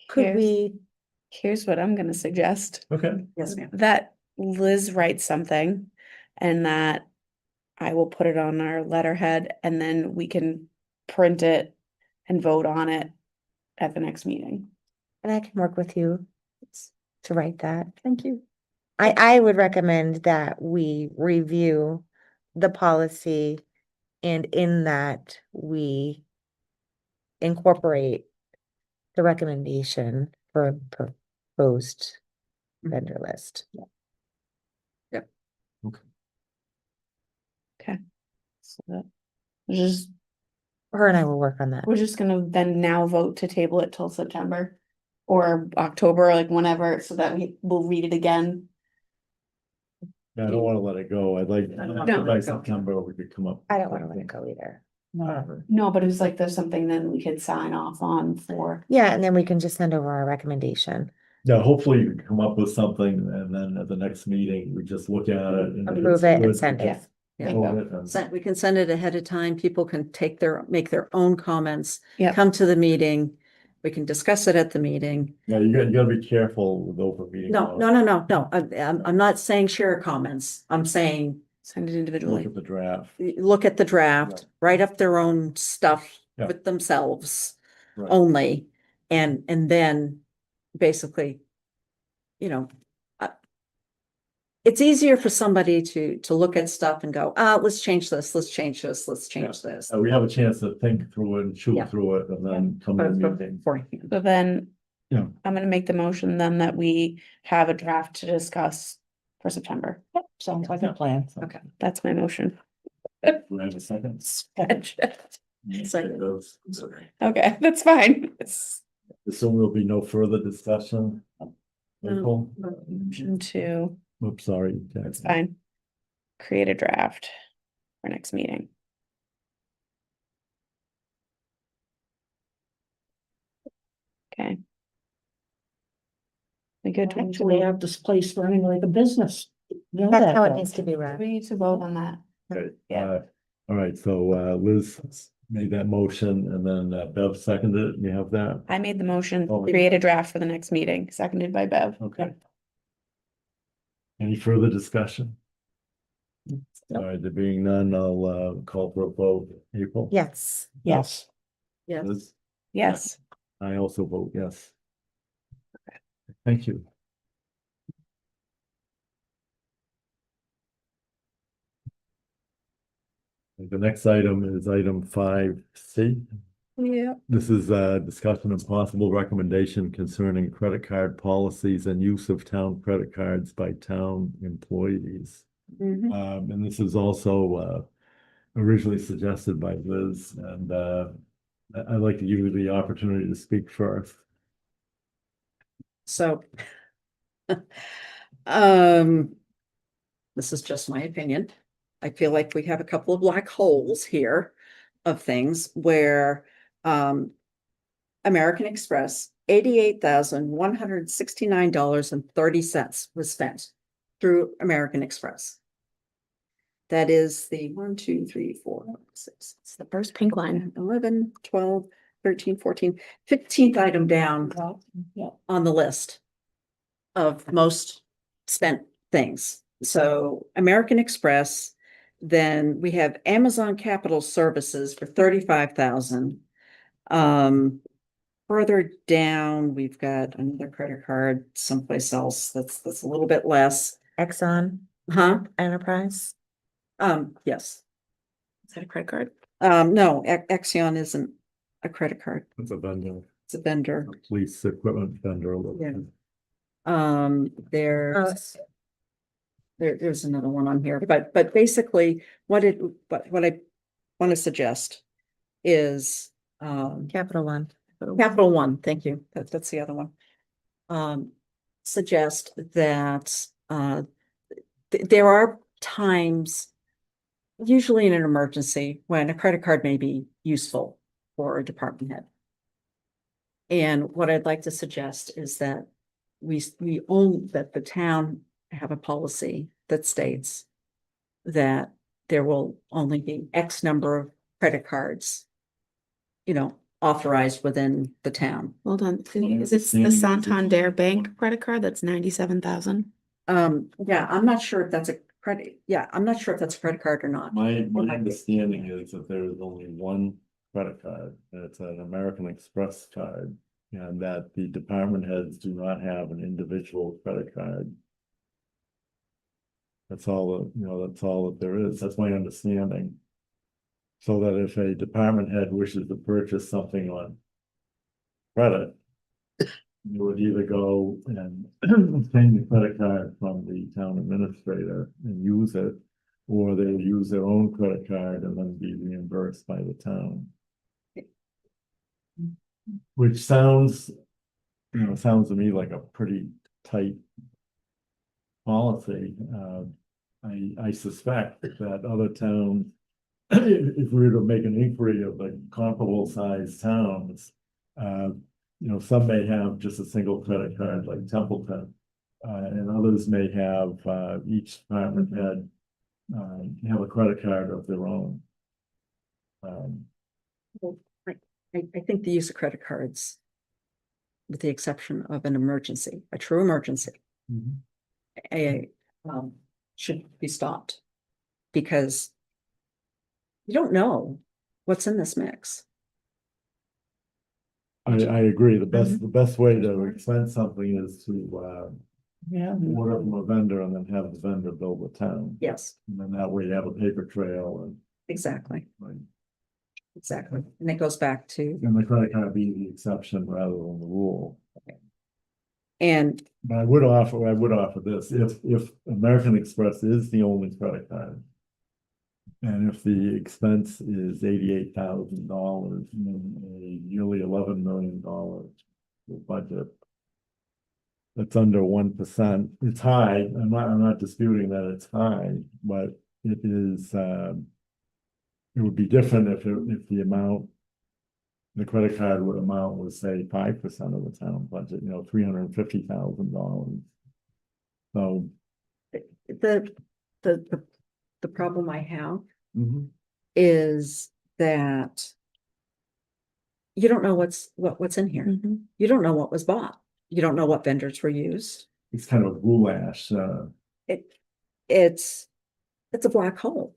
Could Here's- we, Here's what I'm gonna suggest. Okay. Yes, ma'am. That Liz writes something and that I will put it on our letterhead and then we can print it and vote on it at the next meeting. and I can work with you to write that. Thank you. I would recommend that we review the policy, and in that we incorporate the recommendation for a proposed vendor list. So that, just, Her and I will work on that. we're just gonna then now vote to table it till September or October, like whenever, so that we'll read it again. Yeah, I don't wanna let it go. I'd like, No. by September, we could come up. I don't want to let it go either. No, but it was like, there's something then we could sign off on for. Yeah, and then we can just send over our recommendation. Yeah, hopefully you can come up with something, and then at the next meeting, we just look at it. And if Approve it's it and good, send we it. just Yeah. vote it and- We can send it ahead of time. People can make their own comments, Yep. come to the meeting. We can discuss it at the meeting. Yeah, you gotta be careful with open meeting. No, law. no. I'm not saying share comments. I'm saying Send it Look individually. at the draft. look at the draft, write up their own stuff Yeah. with themselves Right. only. And then basically, uh, it's easier for somebody to look at stuff and go, let's change this, let's change this, let's change this. We have a chance to think through it and chew Yeah. through it, and then come to the meeting. Beforehand. So then Yeah. I'm gonna make the motion then that we have a draft to discuss for September. Sounds like a plan. Okay. That's my motion. Do we have a second? Second. Those- Okay, that's fine. It's Assume there'll be no further discussion. April? motion to, Oops, sorry. it's fine. Create a draft for next meeting. Okay. We good to Actually, have this place running like a business. You know That's that, how it though. needs to be read. We need to vote on that. Okay, Yeah. all right, so Liz made that motion, and then Bev seconded it. You have that? I made the motion, Oh. create a draft for the next meeting, seconded by Bev. Okay. Any further discussion? Nope. All right, there being none, I'll call for a vote. April? Yes. Yes. Yes. Liz? Yes, I also vote yes. Thank you. The next item is item 5C. Yeah. This is a discussion of possible recommendation concerning credit card policies and use of town credit cards by town employees. Mhm. And this is also originally suggested by Liz, and I'd like to give you the opportunity to speak first. So, this is just my opinion. I feel like we have a couple of black holes here of things where, American Express, $88,169.30 was spent through American Express. That is the 1, 2, 3, 4, 5, 6, it's the first pink line. 11, 12, 13, 14, 15th item down Yeah. on the list of most spent things. So American Express, then we have Amazon Capital Services for 35,000. Further down, we've got another credit card someplace else that's a little bit less. Exxon Huh? Enterprise. Yes. Is that a credit card? No, Exion isn't a credit card. It's a vendor, It's a vendor. police equipment vendor. Yeah. There's there's another one on here, but basically what I want to suggest is, Capital One. Capital One, thank you. That's the other one. Suggest that, there are times, usually in an emergency, when a credit card may be useful for a department head. And what I'd like to suggest is that that the town have a policy that states that there will only be X number of credit cards, authorized within the town. Hold on, is this the Santander Bank credit card that's 97,000? Yeah, I'm not sure if that's a credit, I'm not sure if that's a credit card or not. My might be. understanding is that there is only one credit card, and it's an American Express card, and that the department heads do not have an individual credit card. That's all, that's all that there is. That's my understanding. So that if a department head wishes to purchase something on credit, you would either go and obtain the credit card from the town administrator and use it, or they would use their own credit card and then be reimbursed by the town. Which sounds to me like a pretty tight policy. I suspect that other towns, if we were to make an inquiry of the comparable sized towns, some may have just a single credit card like Templeton, and others may have, each department head have a credit card of their own. I think the use of credit cards, with the exception of an emergency, a true emergency, should be stopped, because you don't know what's in this mix. I agree. The best way to expense something is to order from a vendor and then have the vendor bill the town. Yes, And then that way you have a paper trail and, exactly, right. exactly. And it goes back to, And the credit card be the exception rather than the rule. and But I would offer this, if American Express is the only credit card, and if the expense is $88,000 in a yearly $11 million budget, that's under 1%. It's high. I'm not disputing that it's high, but it is. It would be different if the amount, the credit card would amount was say 5% of the town budget. $350,000. So the problem I have is that you don't know what's in here. Mhm. You don't know what was bought. You don't know what vendors were used. it's kind of goulash. It's a black hole.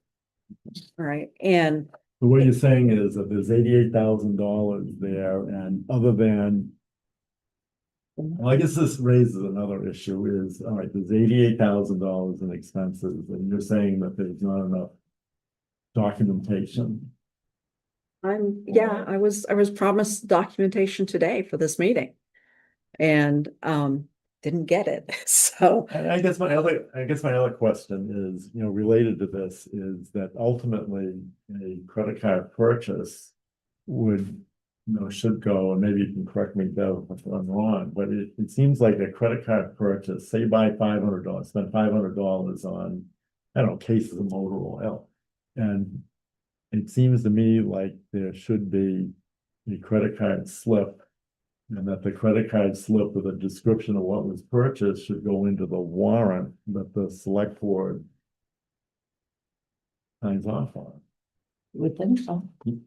All right, and But what you're saying is that there's $88,000 there, and other than, well, I guess this raises another issue is, all right, there's $88,000 in expenses, and you're saying that there's not enough documentation. I was promised documentation today for this meeting. And didn't get it. So And I guess my other question is, related to this, is that ultimately a credit card purchase would, should go, and maybe you can correct me, Bev, if I'm wrong, but it seems like a credit card purchase, say buy $500, spend $500 on, I don't know, cases of motor oil. And it seems to me like there should be a credit card slip, and that the credit card slip with a description of what was purchased should go into the warrant that the select board signs off on. Would think so. Am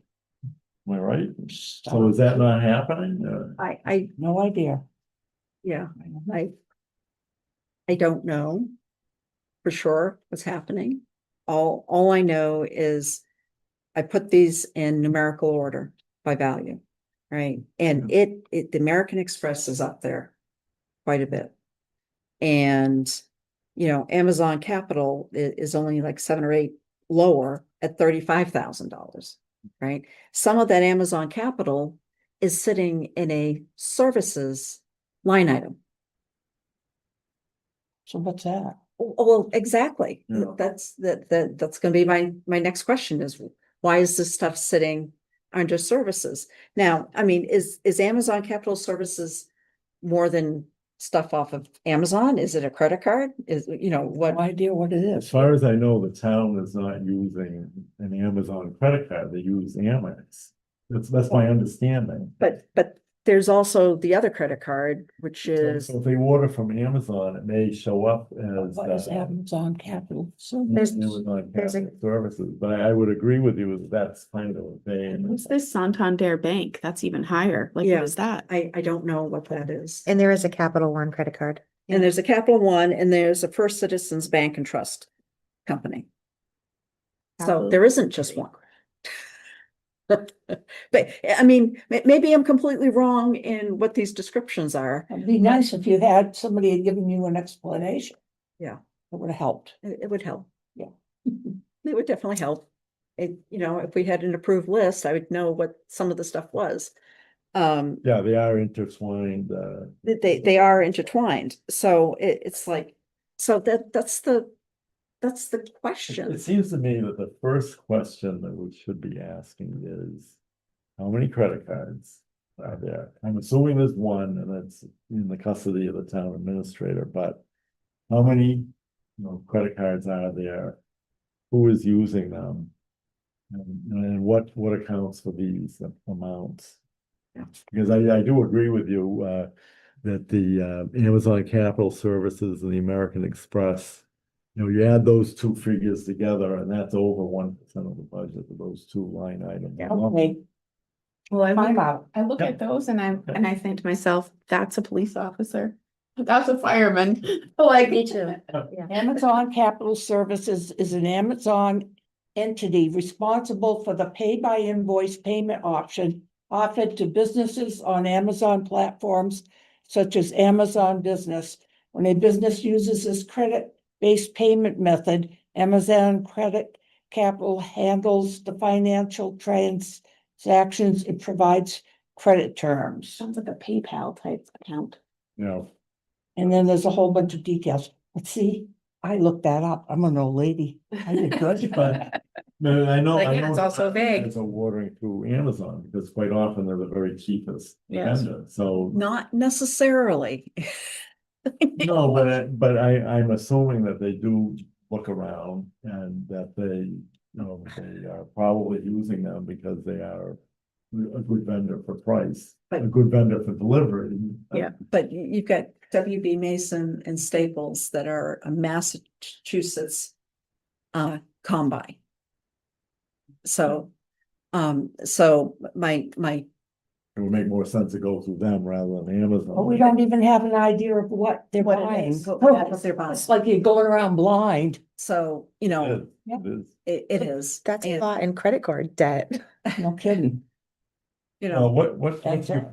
I right? So is that not happening? I No idea. yeah, I don't know for sure what's happening. All I know is I put these in numerical order by value, right? And the American Express is up there quite a bit. And, Amazon Capital is only like 7 or 8 lower at $35,000, right? Some of that Amazon Capital is sitting in a services line item. So what's that? Well, exactly. Yeah. That's gonna be my next question is, why is this stuff sitting under services? Now, I mean, is Amazon Capital Services more than stuff off of Amazon? Is it a credit card? Is, you know, No what? idea what it As is. far as I know, the town is not using an Amazon credit card, they use Amex. That's my understanding. But there's also the other credit card, which is, So if they order from Amazon, it may show up as. What is Amazon Capital? So Amazon there's a- Capital Services, but I would agree with you that that's kind of a pain. What's this Santander Bank? That's even higher. Like, Yeah. what is that? I don't know what that is. And there is a Capital One credit card. And there's a Capital One and there's a First Citizens Bank and Trust Company. So there isn't just one. But I mean, maybe I'm completely wrong in what these descriptions are. it'd be nice if you had somebody had given you an explanation. Yeah. It would have helped. It would help. Yeah. It would definitely help. It, you know, if we had an approved list, I would know what some of the stuff was. Yeah, they are intertwined, They are intertwined, so it's like, so that's the It question. seems to me that the first question that we should be asking is, how many credit cards are there? I'm assuming there's one and it's in the custody of the town administrator, but how many, credit cards are there? Who is using them? And what accounts for these amounts? Yeah. Because I do agree with you, that the Amazon Capital Services and the American Express, you add those two figures together and that's over 1% of the budget of those two line items. Okay, Well, I time look, out. I look Yeah. at those and I think to myself, that's a police officer. That's a fireman. Like. Me too. Amazon Capital Services is an Amazon entity responsible for the pay by invoice payment option offered to businesses on Amazon platforms such as Amazon Business. When a business uses this credit-based payment method, Amazon Credit Capital handles the financial transactions. It provides credit terms. Sounds like a PayPal type account. And then there's a whole bunch of details. But see, I looked that up. I'm an old lady. I did good. But I know. Like, I yeah, know it's also vague. It's ordering through Amazon because quite often they're the very cheapest Yes. vendor, so. Not necessarily. No, but I'm assuming that they do look around and that they are probably using them because they are a good vendor for price, a good vendor for delivery. Yeah. But you've got WB Mason and Staples that are a Massachusetts combine. So my It would make more sense to go through them rather than Amazon. But we don't even have an idea of what they're What it buying. is, what they're buying. It's like you're going around blind. So, It is, it is. it is. That's a And, lot in credit card debt. No kidding. you Well, know,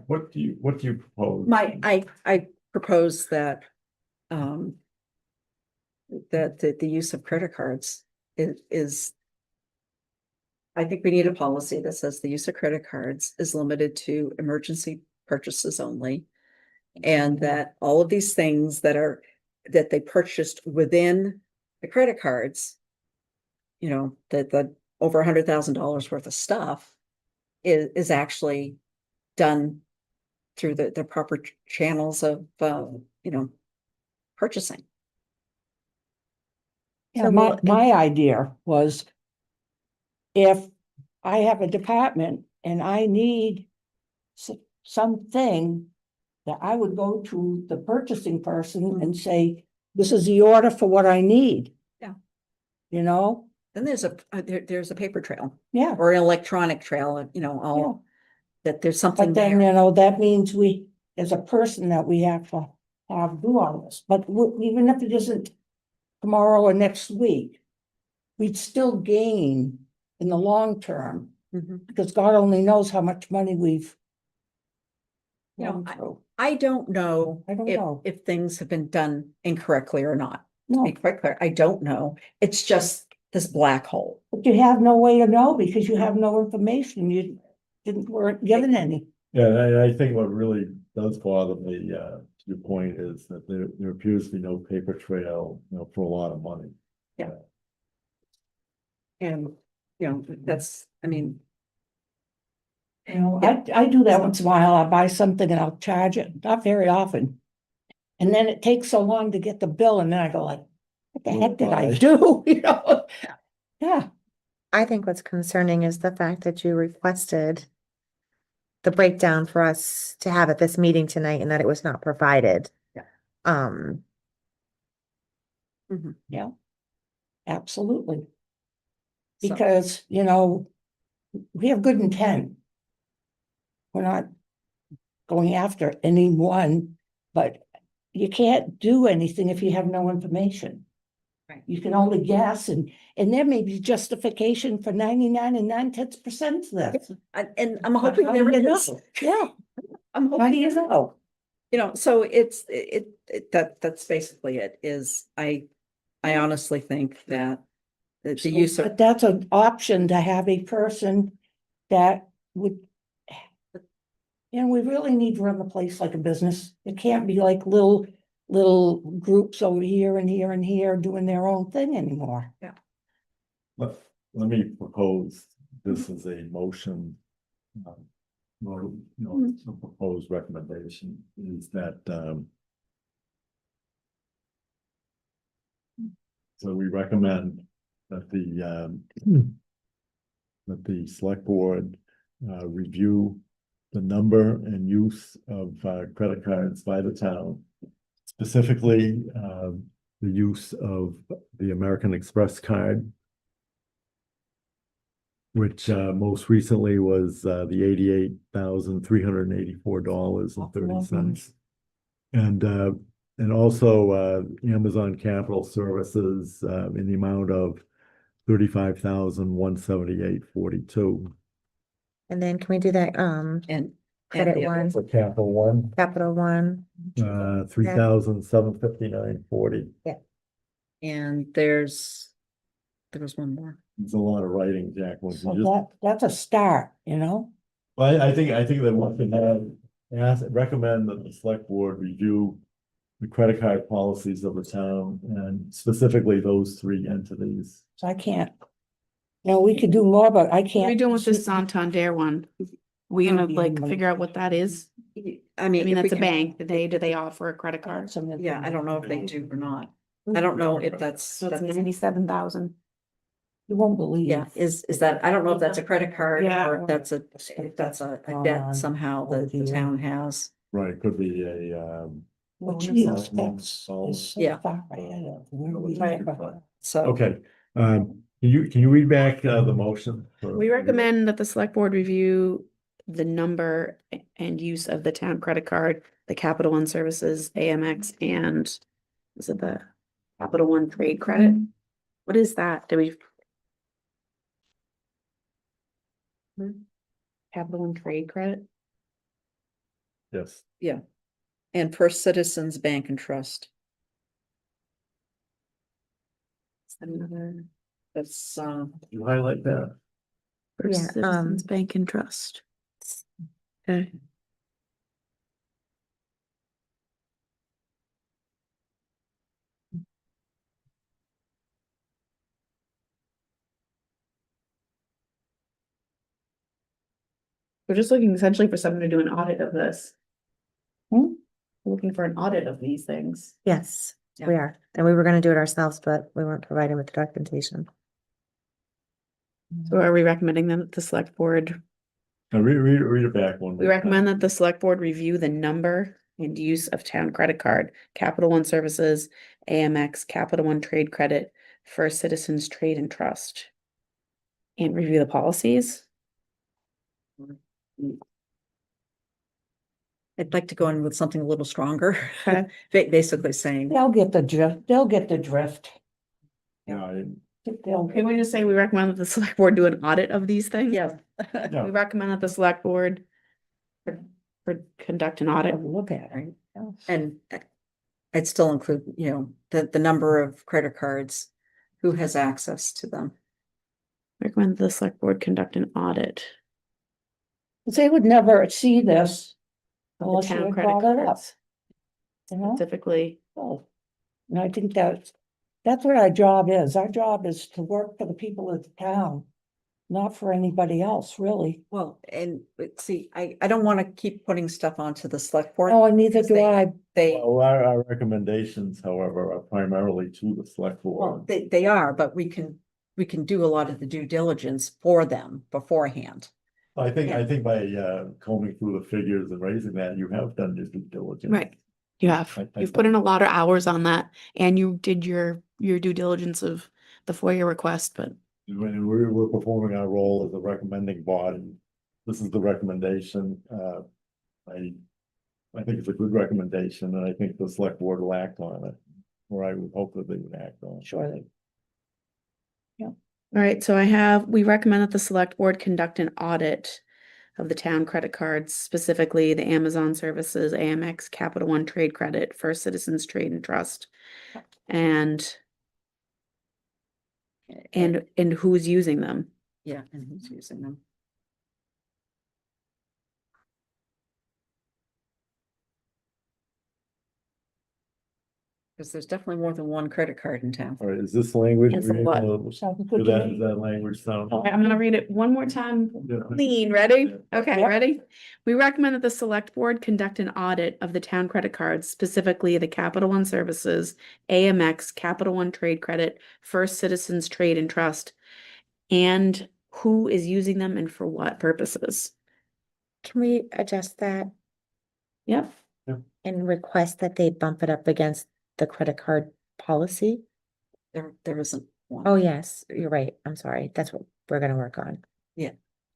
what do you propose? I propose that that the use of credit cards is I think we need a policy that says the use of credit cards is limited to emergency purchases only. And that all of these things that they purchased within the credit cards, that the over $100,000 worth of stuff is actually done through the proper channels of, purchasing. Yeah, So my idea was if I have a department and I need something, that I would go to the purchasing person and say, this is the order for what I need. Yeah. Then there's a paper trail yeah. or an electronic trail, that there's something But then, there. that means there's a person that we have to have do all this, but even if it isn't tomorrow or next week, we'd still gain in the long term, Mhm. because God only knows how much money we've. You know, gone through. I don't know I don't know. if things have been done incorrectly or not. To No, be quite clear, I don't know. It's just this black hole. but you have no way to know because you have no information. You weren't given any. Yeah, I think what really does bother me, your point is that there appears to be no paper trail, for a lot of money. And, that's, I mean, You know, I do that once in a while. I buy something and I'll charge it, not very often. And then it takes so long to get the bill and then I go like, what the heck did I Right. do? You know? Yeah, I think what's concerning is the fact that you requested the breakdown for us to have at this meeting tonight and that it was not provided. Yeah. Um, yeah, absolutely. so- Because, you know, we have good intent. We're not going after anyone, but you can't do anything if you have no information. Right. You can only guess and there may be justification for 99 and 9/10% of this. and I'm But hoping how there do you is. know? Yeah, I'm how do hoping, you know? so it's, that's basically it, is I honestly think that the use of, But that's an option to have a person that would. And we really need to run the place like a business. It can't be like little groups over here and here and here doing their own thing anymore. Let me propose, this is a motion. Or, a proposed recommendation is that, so we recommend that the select board, review the number and use of, credit cards by the town. Specifically, the use of the American Express card, which most recently was the $88,384.30. And also Amazon Capital Services in the amount of $35,178.42. and then can we do that, and. credit the other- one, For Capital One, capital one? $3,759.40. And there was one more. It's a lot of writing, Jacqueline. So You just- that's a start, you know? Well, I think that one can recommend that the select board review the credit card policies of the town and specifically those three entities. So I can't. You know, we could do more, but I What can't. are we doing with this Santander one? We gonna like figure out what that is? I I mean, mean, if we that's a can- bank. Do they offer a credit card? Yeah, I don't know if they do or not. I don't know if that's, So it's 97,000. You won't believe. yeah, is that, I don't know if that's a credit card Yeah. or if that's a debt somehow that the town has. Right, it could be a, Well, Bonus geez, on- that's on- is so Yeah. far ahead of where we Right. are. So. okay. Can you read back the motion? We recommend that the select board review the number and use of the town credit card, the Capital One Services, AMX, and is it the Capital One Trade Credit? What is that? Do we? Capital One Trade Credit? Yes. And First Citizens Bank and Trust, Is that another? that's, You highlight that? First Yeah, Citizens Bank and Trust. Okay. We're just looking essentially for someone to do an audit of this. Hmm? We're looking for an audit of these things. Yes, Yeah. we are. And we were gonna do it ourselves, but we weren't provided with the documentation. So are we recommending that the select board, Now read it back one. we recommend that the select board review the number and use of town credit card, Capital One Services, AMX, Capital One Trade Credit, First Citizens Trade and Trust. And review the policies. I'd like to go in with something a little stronger. Okay. Basically saying, They'll get the drift, they'll get the drift. Yeah, They'll, Can we just say we recommend that the select board do an audit of these things? yeah. Yeah. We recommend that the select board conduct an audit. look at it. And I'd still include, the number of credit cards, who has access to them. Recommend the select board conduct an audit. They would never see this of the unless you town had credit brought it up. cards. You know? specifically. Oh, and I think that's what our job is. Our job is to work for the people of the town, not for anybody else, really. Well, and see, I don't want to keep putting stuff onto the select board. Oh, and neither do They- I. They, Well, our recommendations, however, are primarily to the select well, board. they are, but we can do a lot of the due diligence for them beforehand. I think by combing through the figures and raising that, you have done your due diligence. Right. You have, I you've put in a lot of hours on that and you did your due diligence of the FOIA request, but When we're performing our role as a recommending body, this is the recommendation. I think it's a good recommendation, and I think the select board will act on it, or I would hope that they would act on it. Sure. all right, so we recommend that the select board conduct an audit of the town credit cards, specifically the Amazon services, AMX, Capital One Trade Credit, First Citizens Trade and Trust. And who's using them. Yeah, and who's using them? Because there's definitely more than one credit card in town. All right, is this language? And for we're what? able to- Sounds Does good to that, me. does that language sound? Okay, I'm gonna read it one more time. Yeah. Clean, ready? Okay, Yep. ready? We recommend that the select board conduct an audit of the town credit cards, specifically the Capital One Services, AMX, Capital One Trade Credit, First Citizens Trade and Trust, and who is using them and for what purposes. Can we adjust that Yep. and request that they bump it up against the credit card policy? There isn't one. Oh, yes, you're right. I'm sorry. That's what we're gonna work on.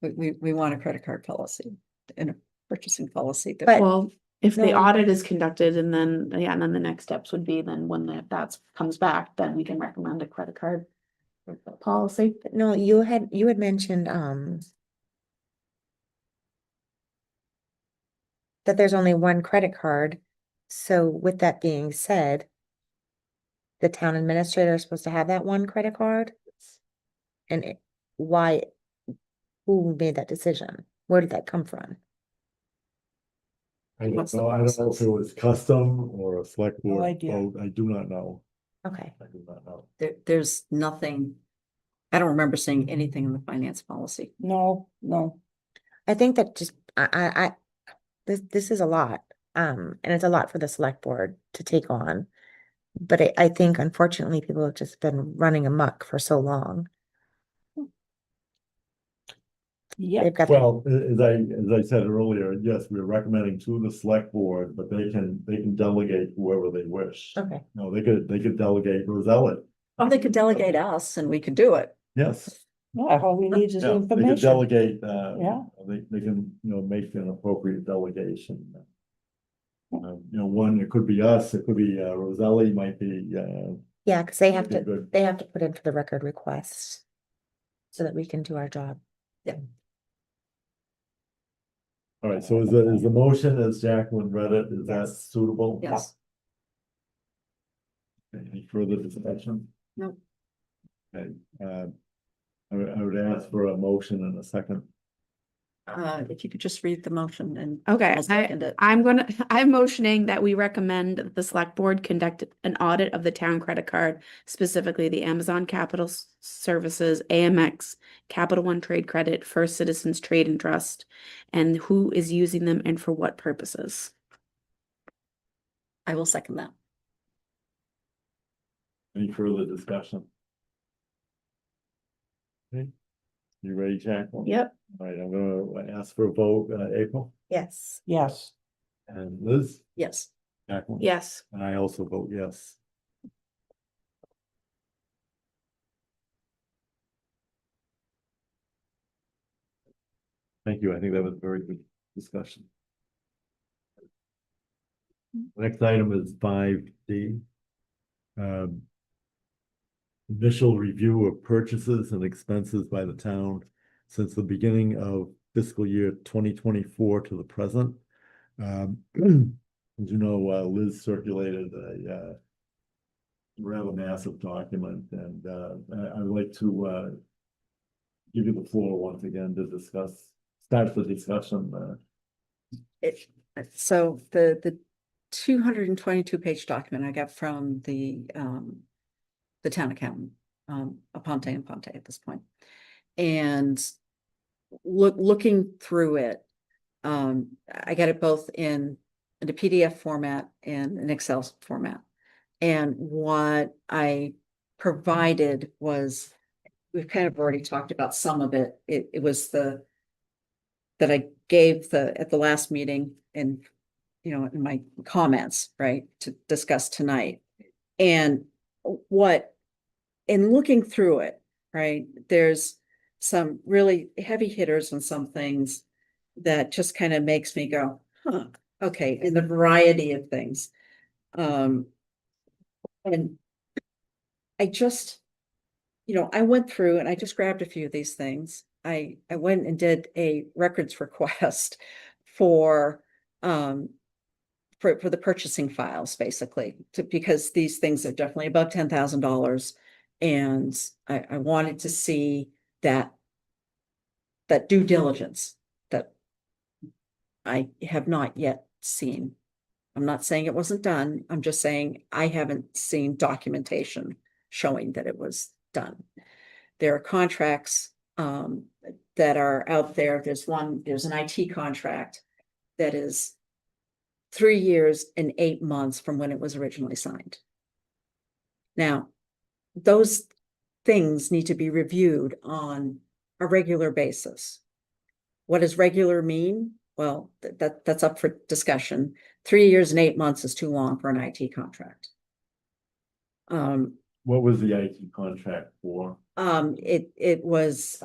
We want a credit card policy and a purchasing policy. that- But- Well, if the No. audit is conducted and then, yeah, and then the next steps would be then when that comes back, then we can recommend a credit card policy. No, you had mentioned, that there's only one credit card. So with that being said, the town administrator is supposed to have that one credit card? And why, who made that decision? Where did that come from? I don't What's the know, I don't know if it was custom or a select No board idea. vote. I do not know. Okay, I do not know. There's nothing, I don't remember seeing anything in the finance policy. No. I think that just, this is a lot, and it's a lot for the select board to take on. But I think unfortunately, people have just been running amok for so long. Yeah, They've got, Well, as I said earlier, yes, we're recommending to the select board, but they can delegate whoever they wish. okay, No, they could delegate Rosella. Oh, they could delegate us and we could do it. Yes. yeah, all we need is Yeah, they could information. delegate, Yeah. they can, make an appropriate delegation. One, it could be us, it could be, Roselli might be, yeah, because they have Okay, to, good. they have to put in for the record request so that we can do our job. all right, so is the motion as Jacqueline read it, is that Yes. suitable? Yes. Any further discussion? No. Okay, I would ask for a motion in a second. If you could just read the motion and. Okay, I'll second it. I'm motioning that we recommend that the select board conduct an audit of the town credit card, specifically the Amazon Capital Services, AMX, Capital One Trade Credit, First Citizens Trade and Trust, and who is using them and for what purposes. I will second that. Any further discussion? Okay, you ready, Jacqueline? Yep. All right, I'm gonna ask for a vote, April Yes. Yes, and Liz, Yes. Jacqueline. Yes. And I also vote yes. Thank you. I think that was a very good discussion. Next item is 5D. Initial review of purchases and expenses by the town since the beginning of fiscal year 2024 to the present. As you know, Liz circulated a rather massive document, and I would like to give you the floor once again to start the discussion. So the 222-page document I got from the town accountant, Aponte and Ponte at this point. And looking through it, I got it both in a PDF format and an Excel format. And what I provided was, we've kind of already talked about some of it. It was that I gave at the last meeting and, in my comments, right, to discuss tonight. And in looking through it, right, there's some really heavy hitters on some things that just kind of makes me go, huh, okay, in the variety of things. And I just, I went through and I just grabbed a few of these things. I went and did a records request for the purchasing files, basically, because these things are definitely above $10,000. And I wanted to see that due diligence that I have not yet seen. I'm not saying it wasn't done. I'm just saying I haven't seen documentation showing that it was done. There are contracts that are out there. There's an IT contract that is 3 years and 8 months from when it was originally signed. Now, those things need to be reviewed on a regular basis. What does regular mean? Well, that's up for discussion. 3 years and 8 months is too long for an IT contract. What was the IT contract for? It was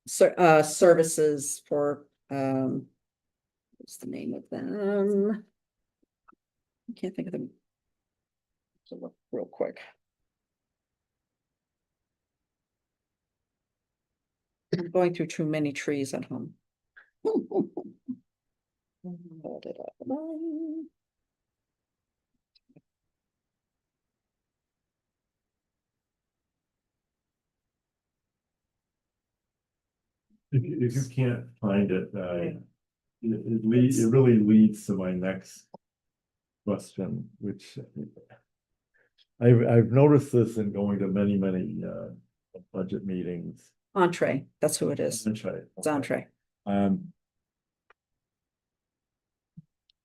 services for what's the name of them? I can't think of them. So look real quick. I'm going through too many trees at home. Hold it up. If you can't find it, it really leads to my next question, which I've noticed this in going to many budget meetings. Entree, that's who it is. Entree. It's Entree.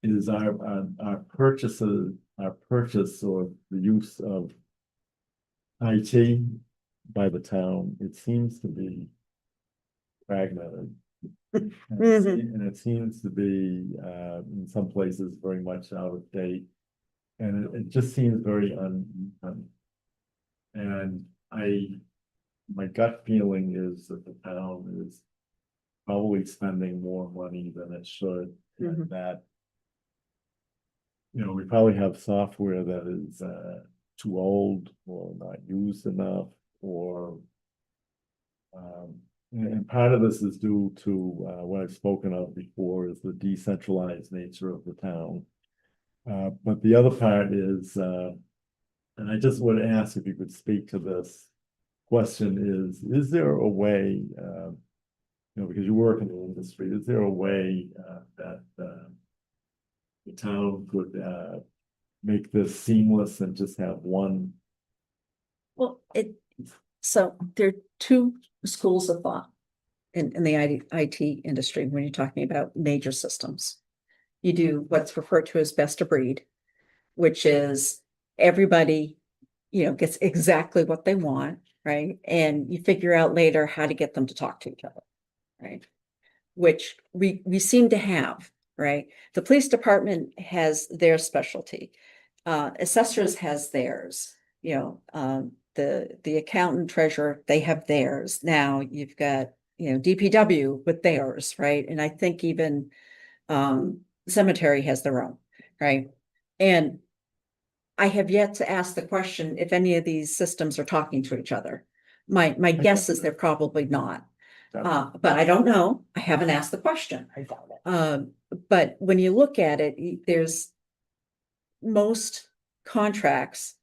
Is our purchase or the use of IT by the town, it seems to be fragmented. And it seems to be in some places very much out of date. And it just seems very uneven. And my gut feeling is that the town is probably spending more money than it should. And that, we probably have software that is too old or not used enough, or and part of this is due to what I've spoken of before, is the decentralized nature of the town. But the other part is, and I just would ask if you could speak to this question, is there a way, because you work in the industry, is there a way that the town could make this seamless and just have one? Well, so there are two schools of thought in the IT industry when you're talking about major systems. You do what's referred to as best of breed, which is everybody, gets exactly what they want, right? And you figure out later how to get them to talk to each other, right? Which we seem to have, right? The police department has their specialty. Assessors has theirs, the accountant, treasurer, they have theirs. Now you've got, DPW with theirs, right? And I think even cemetery has their own, right? And I have yet to ask the question if any of these systems are talking to each other. My guess is they're probably not. But I don't know. I haven't asked the question. I doubt it. But when you look at it, there's most contracts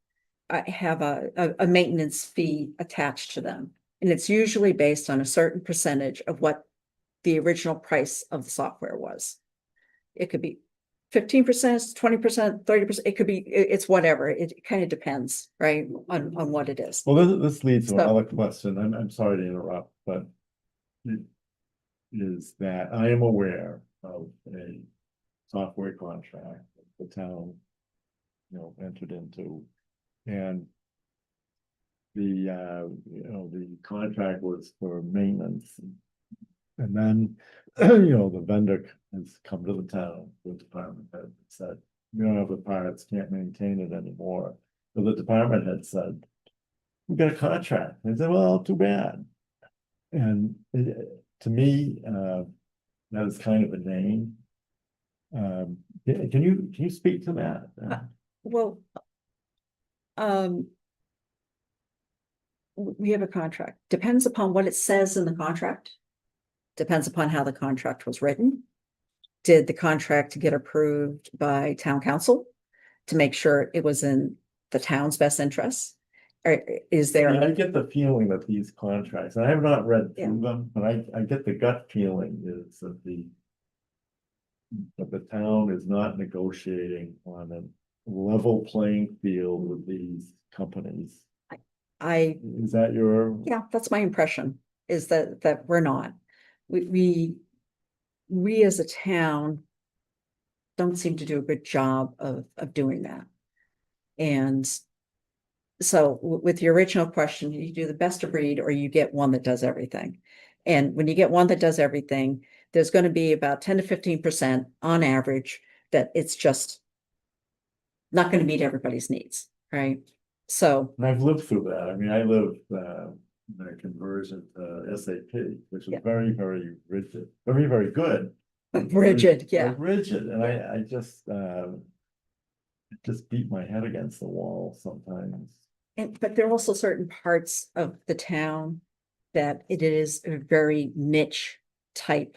have a maintenance fee attached to them. And it's usually based on a certain percentage of what the original price of the software was. It could be 15%, 20%, 30%, it could be, it's whatever. It kind of depends, right, on what it is. Well, this leads to So- another question. I'm sorry to interrupt, but it is that I am aware of a software contract that the town, entered into. And the contract was for maintenance. And then, the vendor has come to the town, the department head, and said, we don't have the parts, can't maintain it anymore. So the department head said, we got a contract. I said, well, too bad. And to me, that is kind of a name. Can you speak to that? Well, we have a contract. Depends upon what it says in the contract. Depends upon how the contract was written. Did the contract get approved by town council to make sure it was in the town's best interests? Or is I there, get the feeling that these contracts, and I have not read Yeah. through them, but I get the gut feeling is that the town is not negotiating on a level playing field with these companies. Is that your? yeah, that's my impression, is that we're not. We as a town don't seem to do a good job of doing that. And so with your original question, you do the best of breed or you get one that does everything. And when you get one that does everything, there's going to be about 10 to 15% on average that it's just not going to meet everybody's needs, right? So, And I've lived through that. I mean, I lived the conversion to SAP, which was Yeah. very, very rigid, very, very good. rigid, yeah. But rigid, and I just beat my head against the wall sometimes. But there are also certain parts of the town that it is a very niche type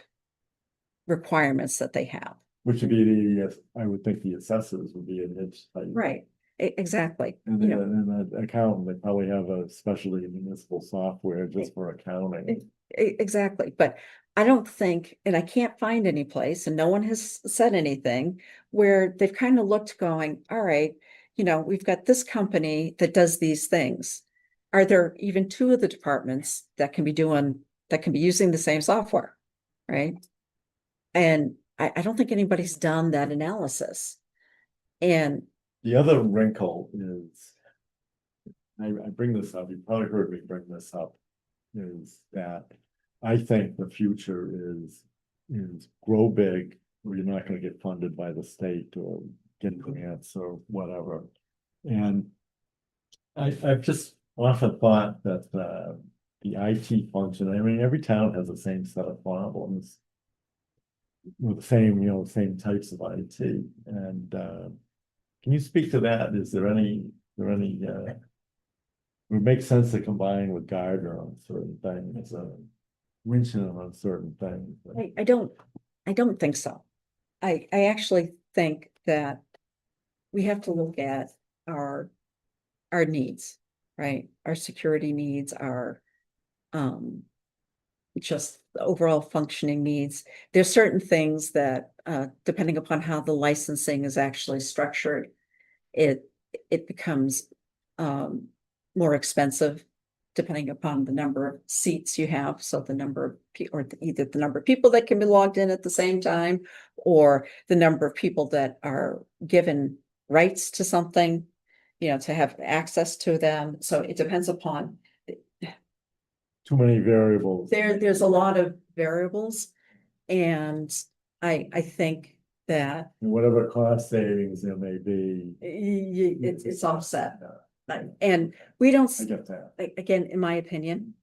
requirements that they have. Which would be I would think the assessors would be a niche type. Right, exactly. And You then, know, and the accountant, they probably have a specialty municipal software just for accounting. exactly, but I don't think, and I can't find any place, and no one has said anything where they've kind of looked going, all right, we've got this company that does these things. Are there even two of the departments that can be using the same software, right? And I don't think anybody's done that analysis. And The other wrinkle is, I bring this up, you probably heard me bring this up, is that I think the future is grow big, or you're not gonna get funded by the state or get grants or whatever. And I've just often thought that the IT function, I mean, every town has the same set of problems with the same types of IT. And can you speak to that? Is there any, it would make sense to combine with Gardner on certain things, Winchton on certain things. I don't think so. I actually think that we have to look at our needs, right? Our security needs, our just the overall functioning needs. There's certain things that depending upon how the licensing is actually structured, it becomes more expensive depending upon the number of seats you have. So the number of either the number of people that can be logged in at the same time, or the number of people that are given rights to something, to have access to them. So it depends upon, Too many variables. there's a lot of variables. And I think that And whatever cost savings there may be. it's offset. And we don't, I get that. again, in my opinion,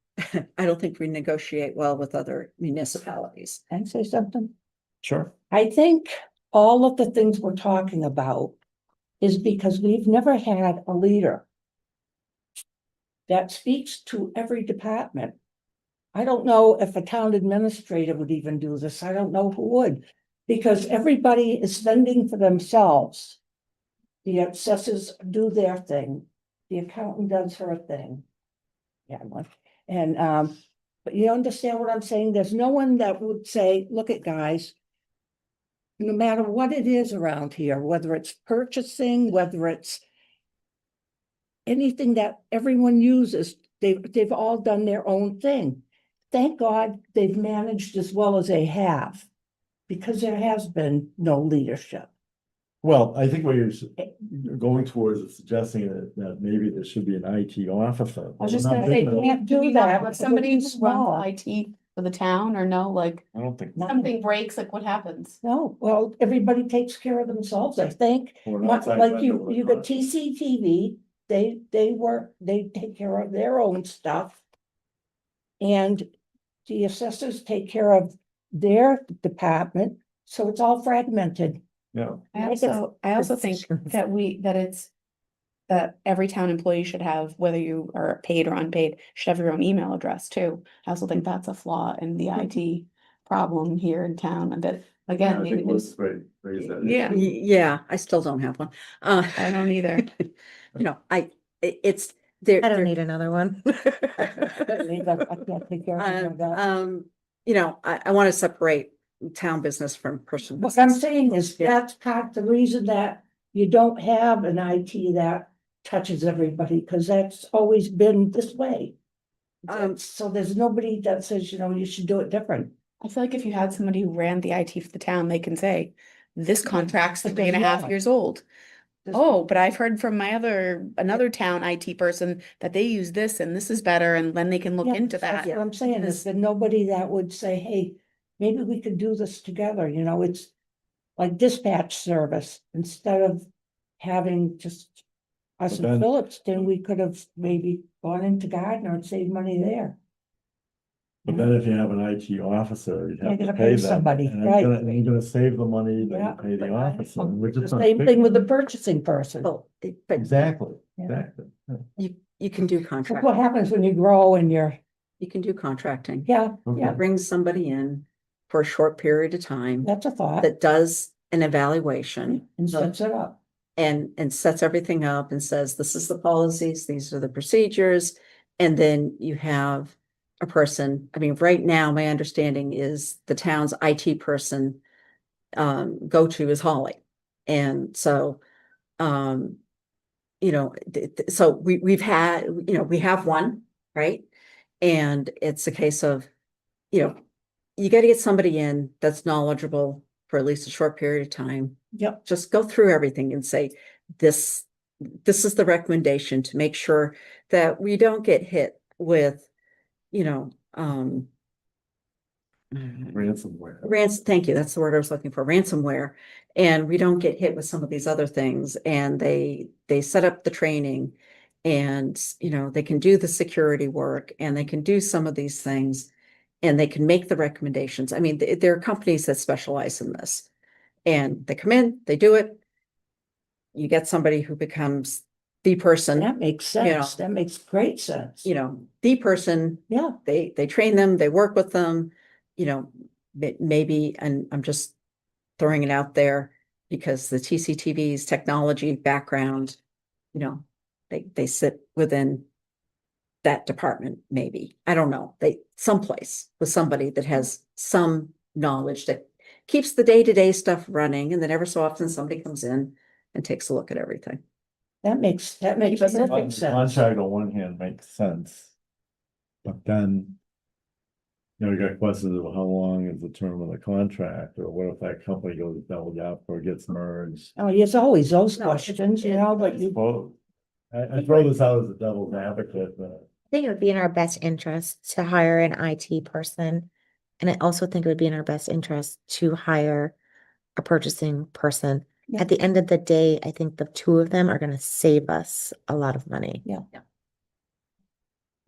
I don't think we negotiate well with other municipalities. Can I say something? Sure. I think all of the things we're talking about is because we've never had a leader that speaks to every department. I don't know if a town administrator would even do this. I don't know who would, because everybody is spending for themselves. The assessors do their thing. The accountant does her thing. Yeah, and but you understand what I'm saying? There's no one that would say, look at guys, no matter what it is around here, whether it's purchasing, whether it's anything that everyone uses, they've all done their own thing. Thank God they've managed as well as they have, because there has been no leadership. Well, I think what you're going towards is suggesting that maybe there should be an IT officer. I was just We're not gonna say, big enough. can't do do we not that have because somebody they're who too small. runs IT for the town, or no, like, I don't think. something breaks, like what happens? No, well, everybody takes care of themselves, I think. Or an Like outside like vendor you, would you got not. TCTV, they take care of their own stuff. And the assessors take care of their department, so it's all fragmented. Yeah, I also think Positions. that every town employee should have, whether you are paid or unpaid, should have your own email address too. I also think that's a flaw in the IT problem here in town, and that, I again, maybe think there's, raise that. Yeah. issue. Yeah, I still don't have one. I don't either. You know, it's there. I don't need another one. I can't take care of any of that. You know, I want to separate town business from personal What I'm business. saying is that's part of the reason that you don't have an IT that touches everybody, because that's always been this way. So there's nobody that says, you should do it different. I feel like if you had somebody who ran the IT for the town, they can say, this contract's 3.5 Yeah. years old. This- Oh, but I've heard from another town IT person that they use this and this is better, and then they can look Yeah, into that's that. what I'm saying, is that nobody that would say, hey, maybe we could do this together, it's like dispatch service, instead of having just us But in then- Phillips, then we could have maybe gone into Gardner and saved money there. But then if you have an IT officer, you'd You're have to gonna pay pay them. somebody, And right. you're gonna save the money that Yeah, you pay the but officer, which is The not same big. thing with the purchasing person. Oh, but Exactly, Yeah. exactly. Yeah. you can do Look contract, what happens when you grow and you can do contracting. yeah, Okay. Bring somebody in for a short period of time that's a thought. that does an evaluation. And sets it up. And sets everything up and says, this is the policies, these are the procedures. And then you have a person, I mean, right now, my understanding is the town's IT person go-to is Holly. And so, so we have one, right? And it's a case of, you got to get somebody in that's knowledgeable for at least a short period of time. Yep. Just go through everything and say, this is the recommendation, to make sure that we don't get hit with, Ransomware. thank you, that's the word I was looking for, ransomware. And we don't get hit with some of these other things, and they set up the training, and, they can do the security work, and they can do some of these things, and they can make the recommendations. I mean, there are companies that specialize in this, and they come in, they do it. You get somebody who becomes the person, That makes sense. That makes great sense. the person. Yeah, They train them, they work with them, maybe, and I'm just throwing it out there because the TCTV's technology background, they sit within that department, maybe. I don't know. Someplace with somebody that has some knowledge that keeps the day-to-day stuff running, and then ever so often somebody comes in and takes a look at everything. that makes perfect sense. Contract on one hand makes sense. But then. You got questions of how long is the term of the contract, or what if that company goes belly up or gets merged? Oh, there's always those No, questions, but you, Well, I throw this out as a devil's advocate, but. I think it would be in our best interest to hire an IT person. And I also think it would be in our best interest to hire a purchasing person. Yeah. At the end of the day, I think the two of them are going to save us a lot of money.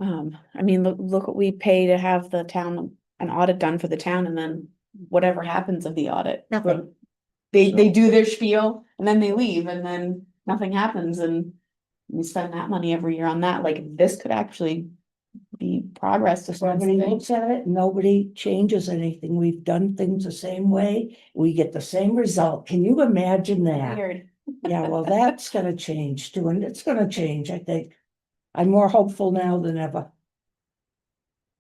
I mean, look what we pay to have the town, an audit done for the town, and then whatever happens of the audit. Nothing. They do their spiel and then they leave, and then nothing happens, and we spend that money every year on that. Like, this could actually be progress to some nobody things. looks at it, nobody changes anything. We've done things the same way. We get the same result. Can you imagine that? Weird. Yeah, well, that's gonna change too, and it's gonna change, I think. I'm more hopeful now than ever.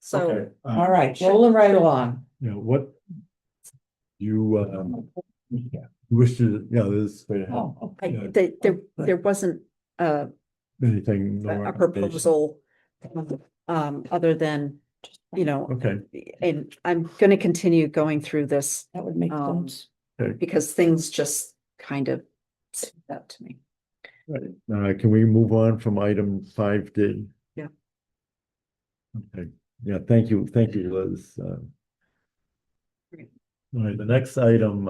So, Okay, All right, rolling right along. what you, Wish to, yeah, there's Oh, okay. Yeah. There wasn't anything. no a recommendation? proposal other than, you know, Okay, and I'm gonna continue going through this That would make Um, sense. because things just kind of stood out to me. right. Can we move on from item 5D? Yeah. Okay, yeah, thank you, Liz. Great. All right, the next item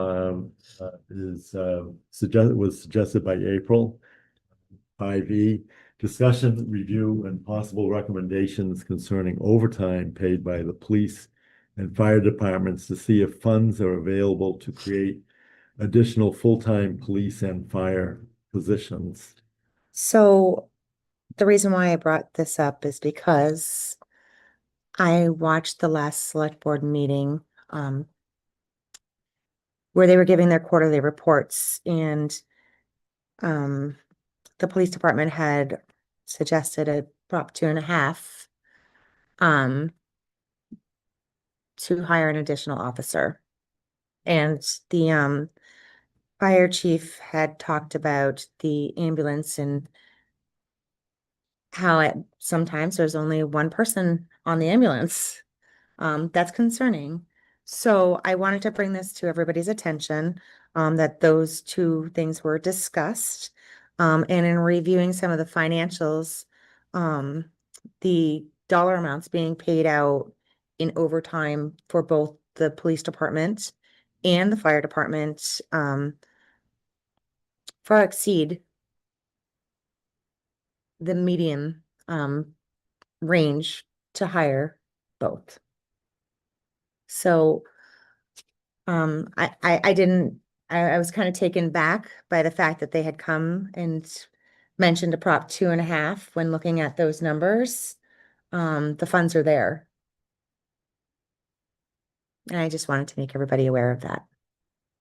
is was suggested by April. 5E, discussion, review, and possible recommendations concerning overtime paid by the police and fire departments to see if funds are available to create additional full-time police and fire positions. So the reason why I brought this up is because I watched the last select board meeting, where they were giving their quarterly reports, and the police department had suggested a Prop 2.5 to hire an additional officer. And the fire chief had talked about the ambulance and how sometimes there's only one person on the ambulance. That's concerning. So I wanted to bring this to everybody's attention, that those two things were discussed. And in reviewing some of the financials, the dollar amounts being paid out in overtime for both the police department and the fire department, far exceed the median, range to hire both. So, I didn't, I was kind of taken back by the fact that they had come and mentioned a Prop 2.5 when looking at those numbers. The funds are there. And I just wanted to make everybody aware of that.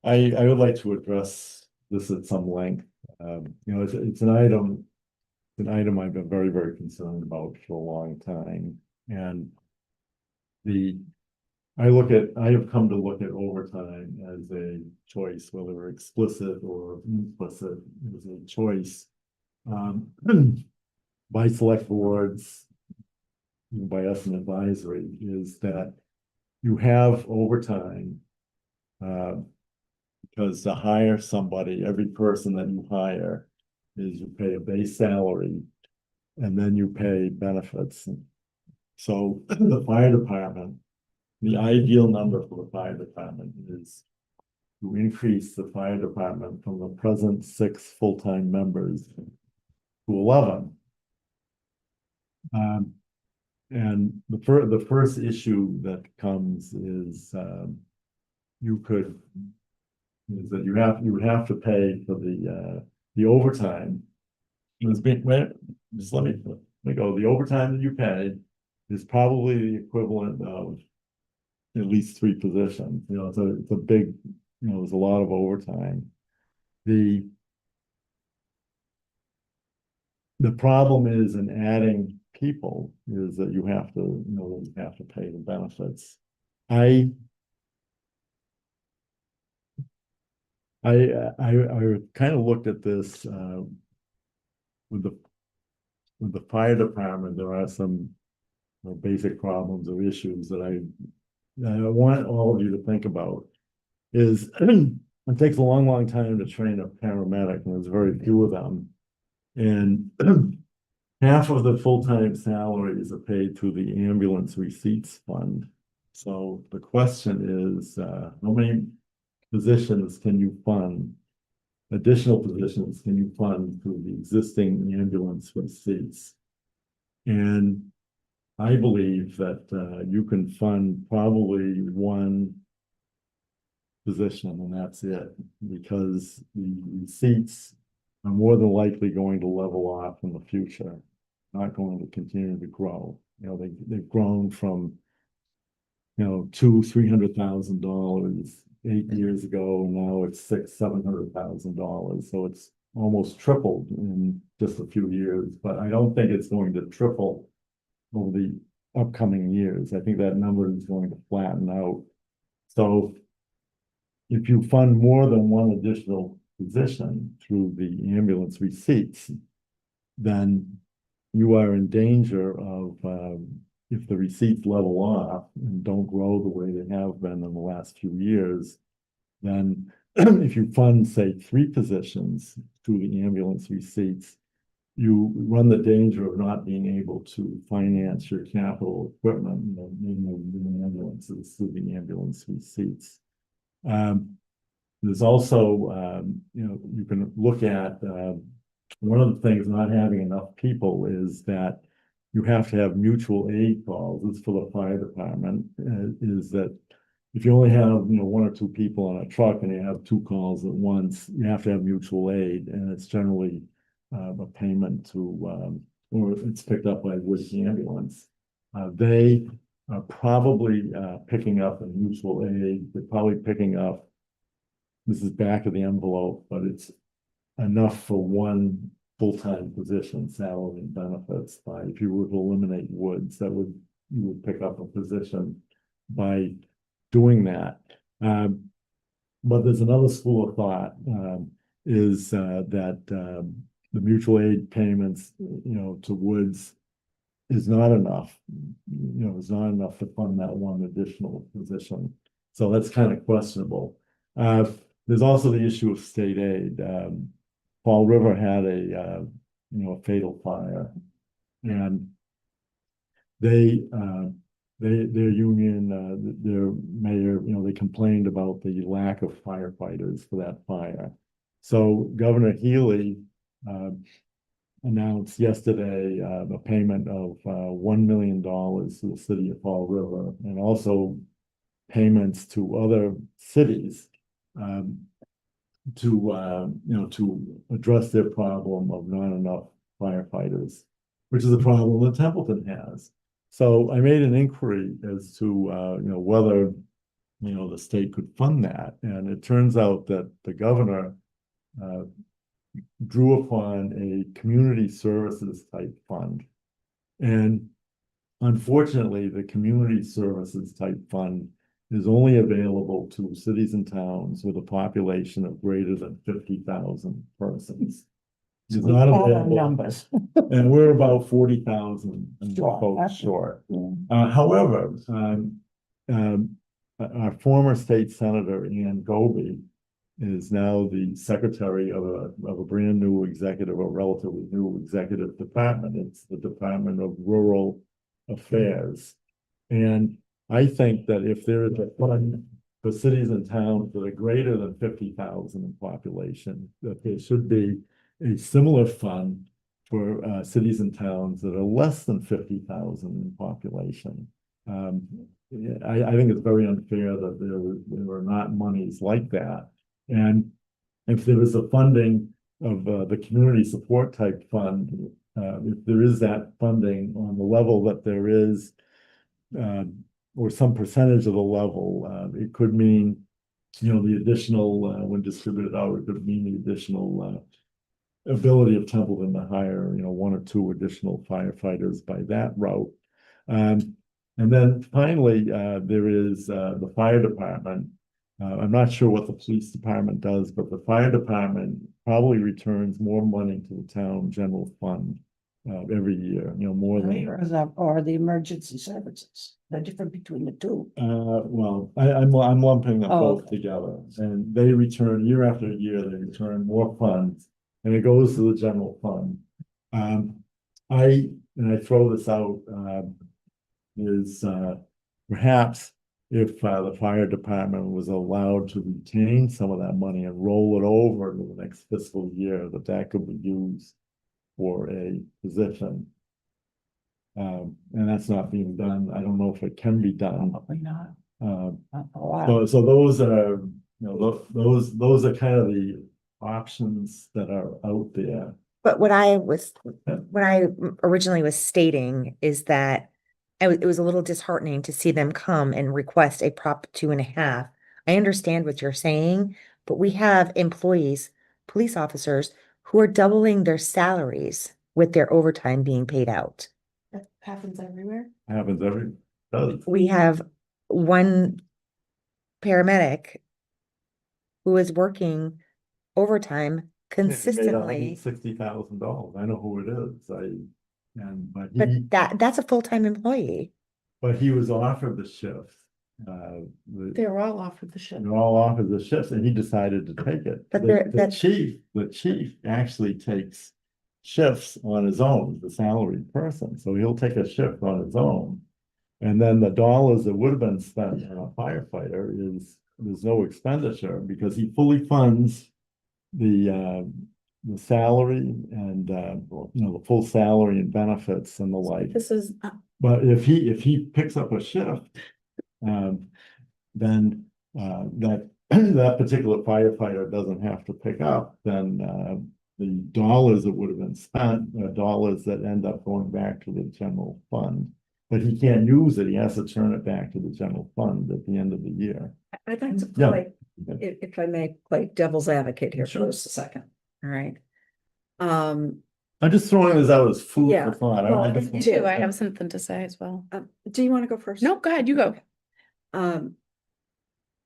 I would like to address this at some length. It's an item I've been very, very concerned about for a long time. And I have come to look at overtime as a choice, whether explicit or implicit, as a choice by select boards, by us in advisory, is that you have overtime because to hire somebody, every person that you hire is you pay a base salary and then you pay benefits. So the fire department, the ideal number for the fire department is to increase the fire department from the present 6 full-time members to 11. And the first issue that comes is that you would have to pay for the overtime. Just let me go. The overtime that you pay is probably the equivalent of at least 3 positions. It's a big, there's a lot of overtime. The problem is in adding people is that you have to pay the benefits. I kind of looked at this with the fire department. There are some basic problems or issues that I want all of you to think about. Is it takes a long, long time to train a paramedic, and there's very few of them. And half of the full-time salaries are paid through the ambulance receipts fund. So the question is, how many positions can you fund? Additional positions can you fund through the existing ambulance receipts? And I believe that you can fund probably 1 position, and that's it, because the receipts are more than likely going to level off in the future, not going to continue to grow. They've grown from $200,000-$300,000 8 years ago, and now it's $600,000-$700,000. So it's almost tripled in just a few years. But I don't think it's going to triple over the upcoming years. I think that number is going to flatten out. So if you fund more than one additional position through the ambulance receipts, then you are in danger of, if the receipts level off and don't grow the way they have been in the last few years, then if you fund, say, 3 positions through the ambulance receipts, you run the danger of not being able to finance your capital equipment, the ambulances through the ambulance receipts. There's also, you can look at, one of the things not having enough people is that you have to have mutual aid calls. This is for the fire department, is that if you only have, 1 or 2 people on a truck and you have 2 calls at once, you have to have mutual aid, and it's generally a payment to, or it's picked up by Woods Ambulance. They are probably picking up a mutual aid. They're probably picking up, this is back of the envelope, but it's enough for 1 full-time position, salary and benefits. By, if you were to eliminate Woods, you would pick up a position by doing that. But there's another school of thought, is that the mutual aid payments, to Woods is not enough. Is not enough to fund that 1 additional position. So that's kind of questionable. There's also the issue of state aid. Fall River had a fatal fire, and their union, their mayor, they complained about the lack of firefighters for that fire. So Governor Healy announced yesterday a payment of $1 million to the city of Fall River, and also payments to other cities to address their problem of not enough firefighters, which is a problem that Templeton has. So I made an inquiry as to whether the state could fund that, and it turns out that the governor drew upon a community services type fund, and unfortunately, the community services type fund is only available to cities and towns with a population of greater than 50,000 persons. It's not All our available, numbers. and we're about 40,000 Sure, folks that's- short. Yeah. However, our former state senator, Ann Goby, is now the secretary of a brand new executive, a relatively new executive department. It's the Department of Rural Affairs. And I think that if there is a fund for cities and towns that are greater than 50,000 in population, that there should be a similar fund for cities and towns that are less than 50,000 in population. I think it's very unfair that there are not monies like that. And if there is a funding of the community support type fund, if there is that funding on the level that there is, or some percentage of the level, it could mean, the additional, when distributed out, it could mean the additional ability of Templeton to hire, 1 or 2 additional firefighters by that route. And then finally, there is the fire department. I'm not sure what the police department does, but the fire department probably returns more money to the town general fund every year, more than. Or the emergency services, they're different between the two. Well, I'm lumping them Oh, both together, and they return year after year, they return more funds, and it goes to the general fund. I throw this out, is perhaps if the fire department was allowed to retain some of that money and roll it over to the next fiscal year, that could be used for a position. And that's not being done. I don't know if it can be done. Probably not. Uh, Not for a while. so those are, those are kind of the options that are out there. But what I originally was stating is that it was a little disheartening to see them come and request a Prop 2.5. I understand what you're saying, but we have employees, police officers, who are doubling their salaries with their overtime being paid out. That happens everywhere. Happens every, does. We have one paramedic who is working overtime consistently. $60,000. I know who it is. But But he, that's a full-time employee. but he was offered the shift. They're all offered the ship. They're all offered the shifts and he decided to take it. But The chief actually takes shifts on his own, the salaried person. So he'll take a shift on his own. And then the dollars that would have been spent on a firefighter there's no expenditure because he fully funds the salary and the full salary and benefits and the like. This is, But if he picks up a shift, then that particular firefighter doesn't have to pick up, then the dollars that would have been spent are dollars that end up going back to the general fund. But he can't use it. He has to turn it back to the general fund at the end of the year. I'd like to Yeah. play, if I may play devil's advocate here Sure. for just a second, all right? I'm just throwing this out as food Yeah. for thought. Well, I just me want- too, I have something to say as well. Do you want to go first? No, go ahead, you go.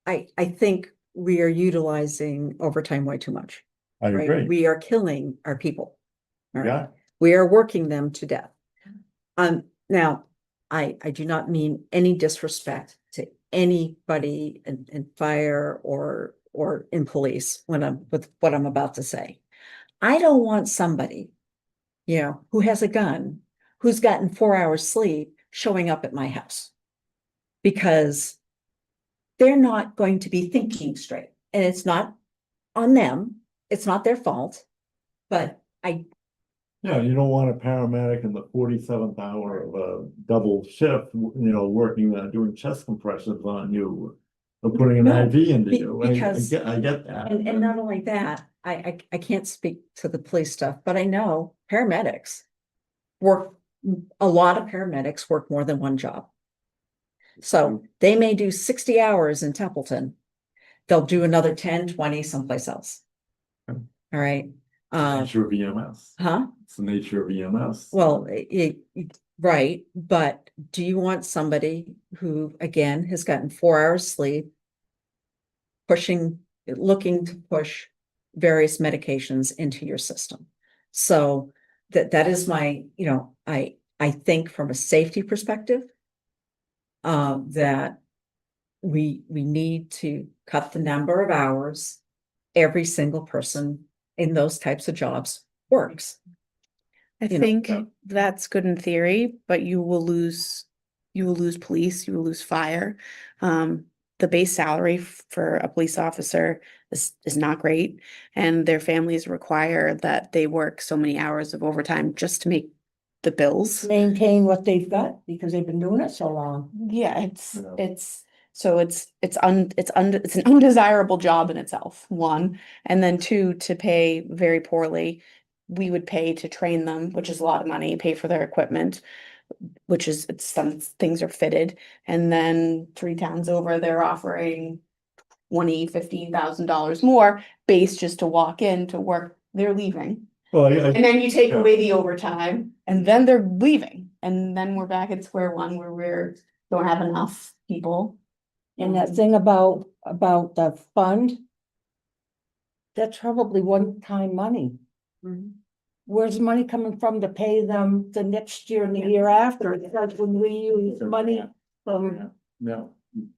I think we are utilizing overtime way too much, I right? agree. We are killing our people. All right? Yeah. We are working them to death. Now, I do not mean any disrespect to anybody in fire or in police with what I'm about to say. I don't want somebody, who has a gun, who's gotten 4 hours sleep, showing up at my house. Because they're not going to be thinking straight. And it's not on them. It's not their fault. But Yeah, you don't want a paramedic in the 47th hour of a double shift, working, doing chest compressions on you. Or putting an No, IV into you. because- I get that. and not only that, I can't speak to the police stuff, but I know paramedics a lot of paramedics work more than one job. So they may do 60 hours in Templeton. They'll do another 10, 20 someplace else. Okay. All right. Nature of EMS. Huh? It's the nature of EMS. Well, right, but do you want somebody who, again, has gotten 4 hours sleep, looking to push various medications into your system? So that is my, I think from a safety perspective, that we need to cut the number of hours every single person in those types of jobs works. I You know, think that's good in theory, but you will lose police, you will lose fire. The base salary for a police officer is not great, and their families require that they work so many hours of overtime just to make the bills. Maintain what they've got because they've been doing it so long. Yeah, Yeah. it's an undesirable job in itself, one, and then two, to pay very poorly. We would pay to train them, which is a lot of money, pay for their equipment, some things are fitted, and then 3 towns over, they're offering $15,000 more base just to walk in to work, they're leaving. Well, And then you take Yeah. away the overtime, and then they're leaving, and then we're back at square one where don't have enough people. And that thing about the fund, that's probably one-time money. Where's the money coming from to pay them the next year and the year after? Because when we use money from, yeah.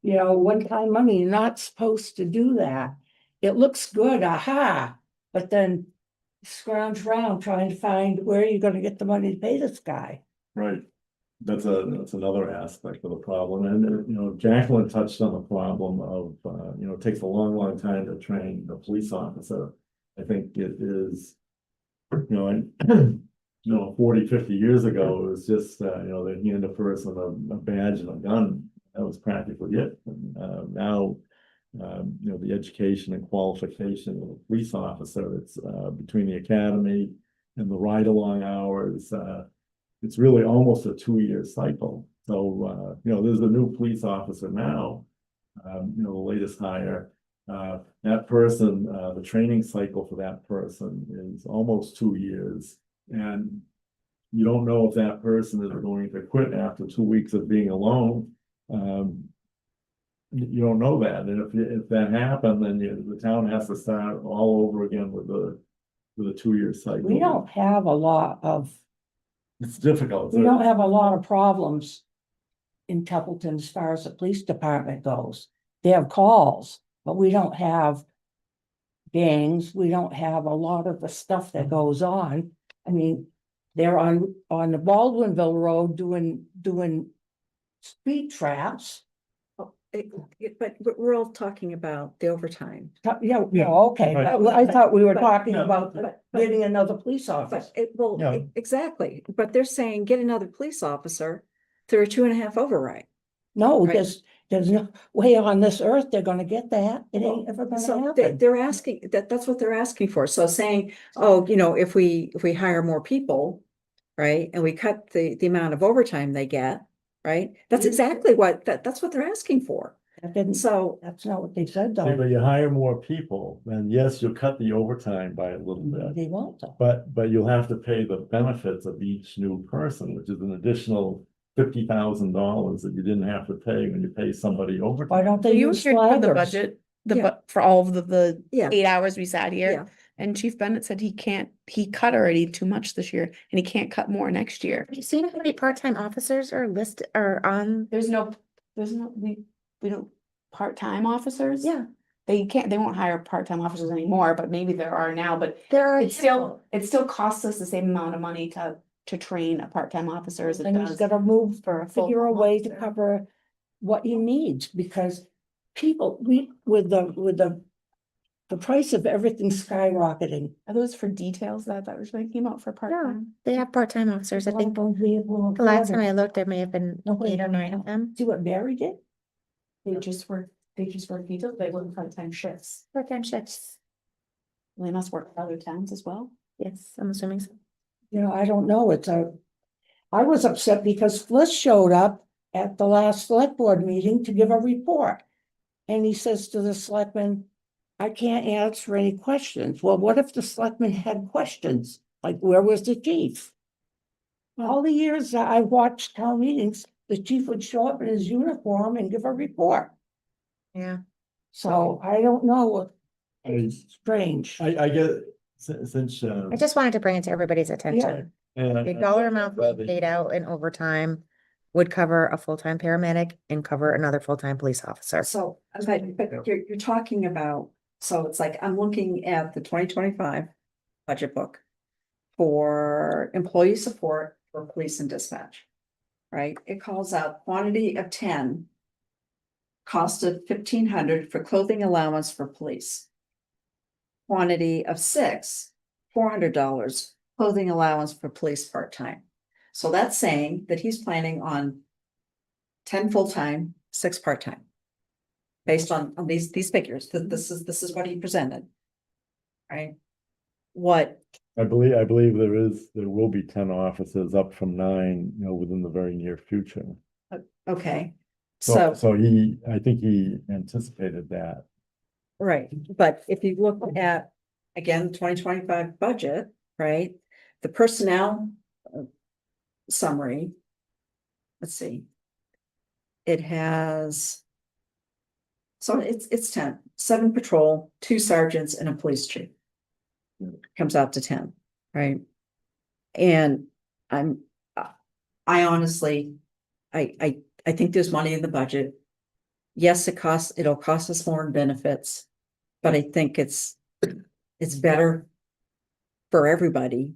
one-time money, you're not supposed to do that. It looks good, aha, but then scrounge around trying to find where you're gonna get the money to pay this guy. Right. That's another aspect of the problem. And, Jacqueline touched on the problem of, it takes a long time to train a police officer. I think it is, 40, 50 years ago, it was just, they hand a person a badge and a gun. That was practically it. And, now, the education and qualification of a police officer, it's, between the academy and the ride-along hours, it's really almost a 2-year cycle. So, there's a new police officer now, the latest hire. That person, the training cycle for that person is almost 2 years. And you don't know if that person is going to quit after 2 weeks of being alone. you don't know that, and if that happened, then the town has to start all over again with a 2-year cycle. We don't have a lot of, It's difficult. we don't have a lot of problems in Templeton as far as the police department goes. They have calls, but we don't have gangs, we don't have a lot of the stuff that goes on. I mean, they're on the Baldwinville Road doing speed traps. But we're all talking about the overtime. Yeah, Yeah, okay, right. but I thought we were But- talking No, about but- getting another police officer. But well, Yeah. exactly, but they're saying get another police officer through a 2.5 override. No, Right. there's no way on this earth they're gonna get that. It ain't ever gonna So happen. they're asking, that's what they're asking for. So saying, oh, if we hire more people, right, and we cut the amount of overtime they get, right? That's exactly that's what they're asking for. That didn't, So, that's not what they said See, though. but you hire more people, then yes, you'll cut the overtime by a little bit. They won't though. But you'll have to pay the benefits of each new person, which is an additional $50,000 that you didn't have to pay when you pay somebody Why overtime. don't So they you were use here for the flaggers? budget, Yeah. for all of the yeah, 8 hours we sat yeah. here. And Chief Bennett said he cut already too much this year and he can't cut more next year. Have you seen how many part-time officers are listed, are on? There's no, we don't, part-time officers? Yeah, They won't hire part-time officers anymore, but maybe there are now, but there are. it still costs us the same amount of money to train a part-time officer as it And he's does gotta move, for a figure a full-time way to officer. cover what he needs, because people, with the price of everything skyrocketing. Are those for details that was thinking about for part-time? They have part-time officers. I think People won't be able to the last afford time it. I looked, there may have been Nobody 8 or can 9 of help. them. See what Barry did? They just work details, they work part-time shifts. Part-time shifts. They must work for other towns as well. Yes, I'm assuming so. I don't know, I was upset because Fliss showed up at the last select board meeting to give a report. And he says to the selectman, I can't answer any questions. Well, what if the selectman had questions? Like, where was the chief? All the years that I watched town meetings, the chief would show up in his uniform and give a report. Yeah. So I don't know, I- it's strange. I get, since. I just wanted to bring it to everybody's attention. The dollar amount we paid out in overtime would cover a full-time paramedic and cover another full-time police officer. So, but you're talking about, so it's like, I'm looking at the 2025 budget book for employee support for police and dispatch. Right? It calls out quantity of 10, cost of 1,500 for clothing allowance for police. Quantity of 6, $400 clothing allowance for police part-time. So that's saying that he's planning on 10 full-time, 6 part-time. Based on these figures, this is what he presented. Right? What, I believe there will be 10 officers up from 9, within the very near future. okay, So so, I think he anticipated that. right, but if you look at, again, 2025 budget, right? The personnel summary. Let's see. It has. So it's 10, 7 patrol, 2 sergeants and a police chief. Comes out to 10, right? And I honestly, I think there's money in the budget. Yes, it'll cost us more in benefits, but I think it's better for everybody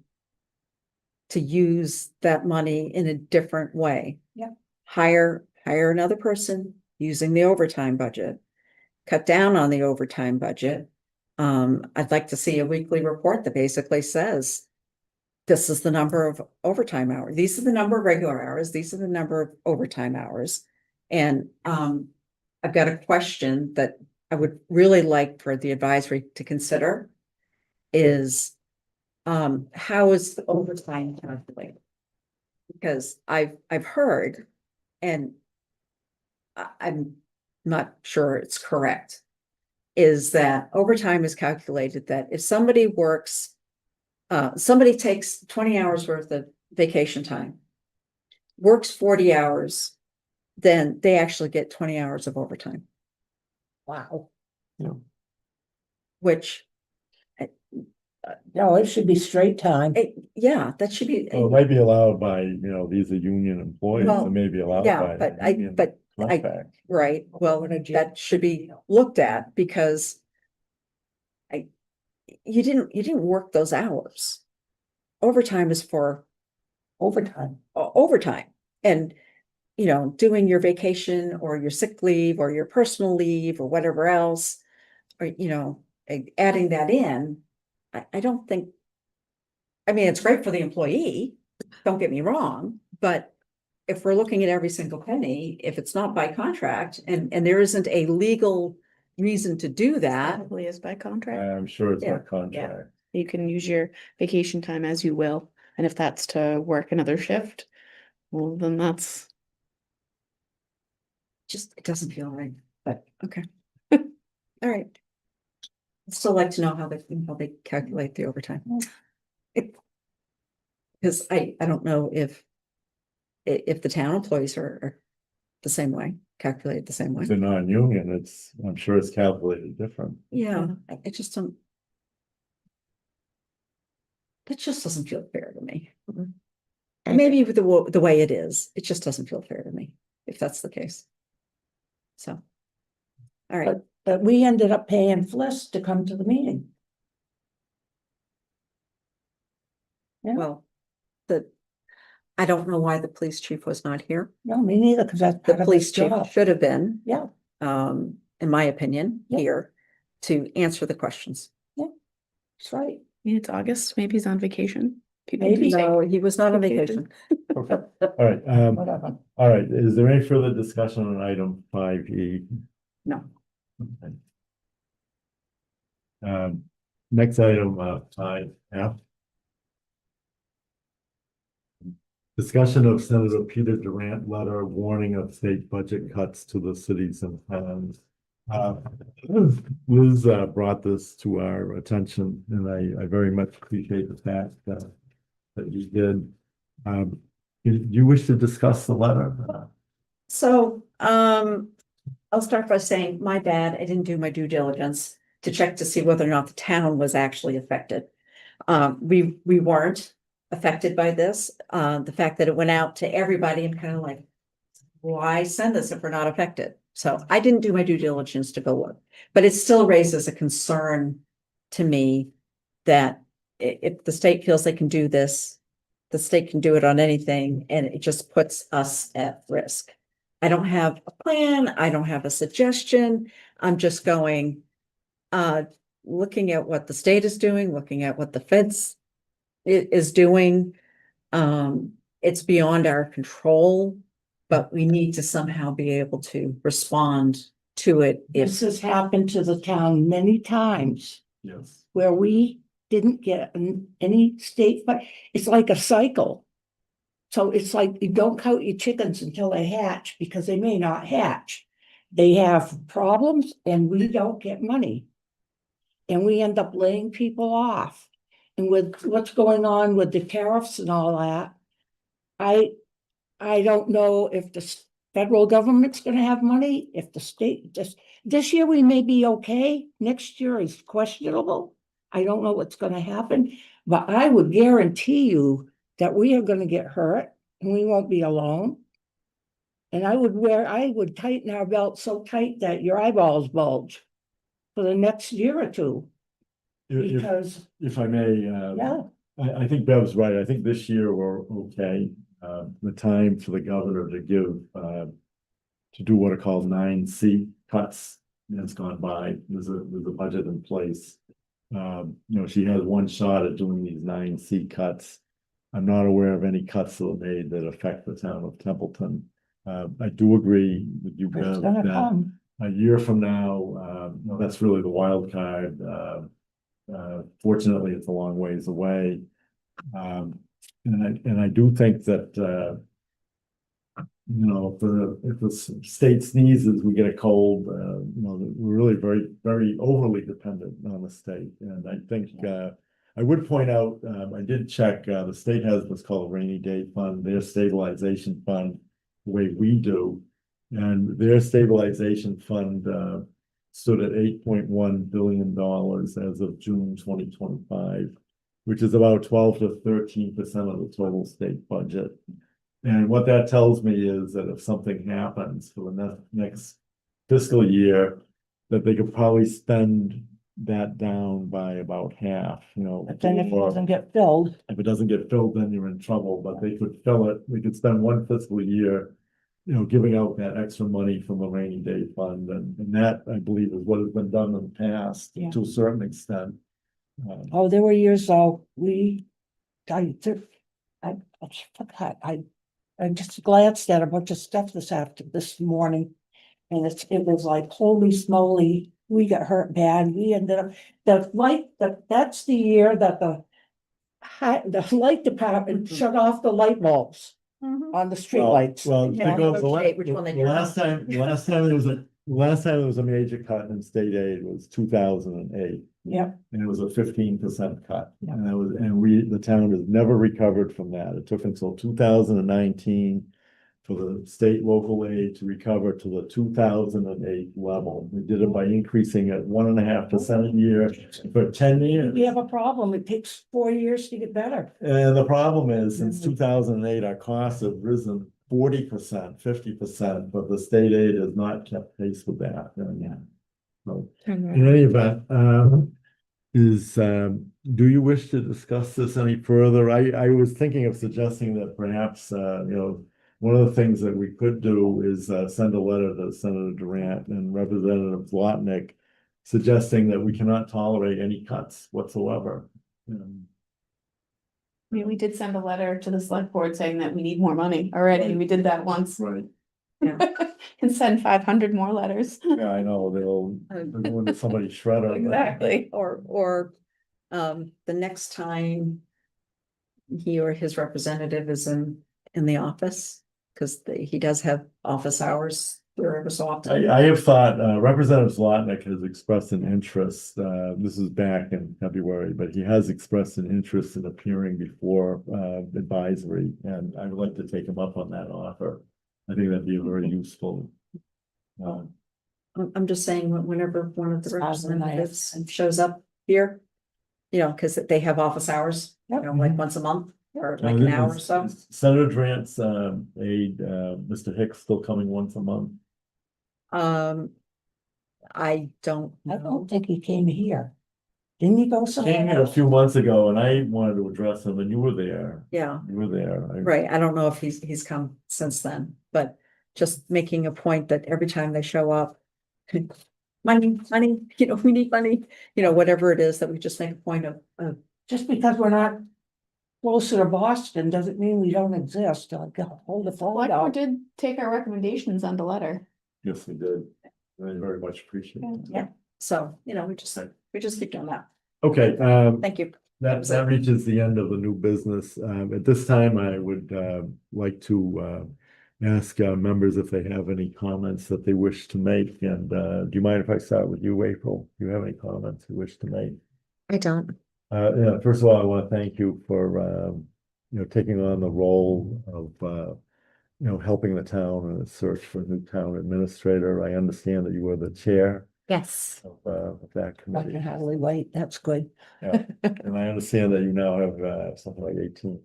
to use that money in a different way. Yeah. Hire another person using the overtime budget, cut down on the overtime budget. I'd like to see a weekly report that basically says, this is the number of overtime hours. These are the number of regular hours. These are the number of overtime hours. And, I've got a question that I would really like for the advisory to consider is, how is the overtime calculated? Because I've heard, and I'm not sure it's correct, is that overtime is calculated that if somebody works, somebody takes 20 hours worth of vacation time, works 40 hours, then they actually get 20 hours of overtime. Wow. which, No, it should be straight time. yeah, that should be. Well, it might be allowed by, these are union employees, Well, it may be allowed yeah, by. but union contract. Right, well, What a j- that should be looked at because you didn't work those hours. Overtime is for Overtime. overtime and, doing your vacation or your sick leave or your personal leave or whatever else, or, adding that in, I don't think, I mean, it's great for the employee, don't get me wrong, but if we're looking at every single penny, if it's not by contract and there isn't a legal reason to do that, Probably is by contract. I'm sure it's Yeah, by contract. You can use your vacation time as you will, and if that's to work another shift, well, then that's. just, it doesn't feel right, but okay. All right. I'd still like to know how they calculate the overtime. Because I don't know if the town employees are the same way, calculated the same way. If they're non-union, I'm sure it's calculated different. Yeah, I just don't. That just doesn't feel fair to me. And maybe with the way it is, it just doesn't feel fair to me, if that's the case. So. All right, But we ended up paying Fliss to come to the meeting. Yeah. well, I don't know why the police chief was not here. No, me neither, because that's The part of police his chief job. should have been, Yeah, in my opinion, Yeah. here to answer the questions. that's right. I mean, it's August, maybe he's on vacation. People Maybe. do take- No, he was not on vacation. vacation. Okay, Whatever. all right, is there any further discussion on item 5E? No. Okay. Next item, 5F. Discussion of Senator Peter Durant letter warning of state budget cuts to the cities and towns. Liz brought this to our attention, and I very much appreciate the fact that you did. Do you wish to discuss the letter? So, I'll start by saying, my bad, I didn't do my due diligence to check to see whether or not the town was actually affected. We weren't affected by this. The fact that it went out to everybody and kind of like, why send this if we're not affected? So I didn't do my due diligence to go look, but it still raises a concern to me that if the state feels they can do this, the state can do it on anything, and it just puts us at risk. I don't have a plan. I don't have a suggestion. I'm just going, looking at what the state is doing, looking at what the feds is doing. It's beyond our control, but we need to somehow be able to respond to it This if, has happened to the town many times Yes. where we didn't get any state, but it's like a cycle. So it's like you don't count your chickens until they hatch because they may not hatch. They have problems and we don't get money. And we end up laying people off. And with what's going on with the tariffs and all that, I don't know if the federal government's gonna have money, if the state, this year we may be okay, next year is questionable. I don't know what's gonna happen, but I would guarantee you that we are gonna get hurt and we won't be alone. And I would tighten our belt so tight that your eyeballs bulge for the next year or two, because, If I may, yeah, I think Bev's right. I think this year we're okay. The time for the governor to give, to do what are called 9C cuts has gone by. There's a budget in place. She has one shot at doing these 9C cuts. I'm not aware of any cuts that are made that affect the town of Templeton. I do agree with you, it's Bev, gonna that come. a year from now, that's really the wild card. Fortunately, it's a long ways away. And I do think that, if the state sneezes, we get a cold, we're really very, very overly dependent on the state. And I think, I would point out, I did check, the state has what's called a rainy day fund, their stabilization fund, the way we do. And their stabilization fund, stood at $8.1 billion as of June 2025, which is about 12 to 13% of the total state budget. And what that tells me is that if something happens for the next fiscal year, that they could probably spend that down by about half, But then if it or doesn't get filled, if it doesn't get filled, then you're in trouble, but they could fill it, we could spend one fiscal year, giving out that extra money from a rainy day fund, and that, I believe, is what has been done in the past Yeah. to a certain extent. oh, there were years though, I forgot, I just glanced at a bunch of stuff this morning. And it was like, holy smoly, we got hurt bad. We ended up, that's the year that the light department shut off the light bulbs on the streetlights. Well, Yeah, think of negotiate which one they turn last time there was a major cut in state aid was 2008. Yep. And it was a 15% cut. Yeah. And the town has never recovered from that. It took until 2019 for the state local aid to recover to the 2008 level. We did it by increasing it 1.5% a year for 10 years. We have a problem. It takes 4 years to get better. And the problem is, since 2008, our costs have risen 40%, 50%, but the state aid has not kept pace with that. Yeah. So, in any event, do you wish to discuss this any further? I was thinking of suggesting that perhaps, one of the things that we could do is send a letter to Senator Durant and Representative Zlotnick suggesting that we cannot tolerate any cuts whatsoever. I mean, we did send a letter to the select board saying that we need more money already. We did that once. Right. And send 500 more letters. Yeah, I know, they'll go into somebody's shredder. Exactly. Or the next time he or his representative is in the office, because he does have office hours wherever so often. I have thought, Representative Zlotnick has expressed an interest, this is back in February, but he has expressed an interest in appearing before advisory, and I would like to take him up on that offer. I think that'd be very useful. I'm just saying, whenever one of the It's awesome, representatives shows up here, because they have office hours, Yep. like once a month or like an hour or so. Senator Durant's aide, Mr. Hicks, still coming once a month. I don't I know. don't think he came here. Didn't he go Came here somewhere? a few months ago and I wanted to address him and you were there. Yeah, You were there. right. I don't know if he's come since then, but just making a point that every time they show up, money, we need money, whatever it is, that we just make a point of, Just because we're not closer to Boston doesn't mean we don't exist. I'll hold the phone Select board out. did take our recommendations on the letter. Yes, we did. I very much appreciate it. yeah. So, we just keep doing that. Okay, Thank you. that reaches the end of the new business. At this time, I would like to ask members if they have any comments that they wish to make. And do you mind if I start with you, April? Do you have any comments you wish to make? I don't. Yeah, first of all, I want to thank you for taking on the role of helping the town in its search for a new town administrator. I understand that you were the chair Yes. of that I can committee. hardly wait. That's good. Yeah, and I understand that you now have something like 18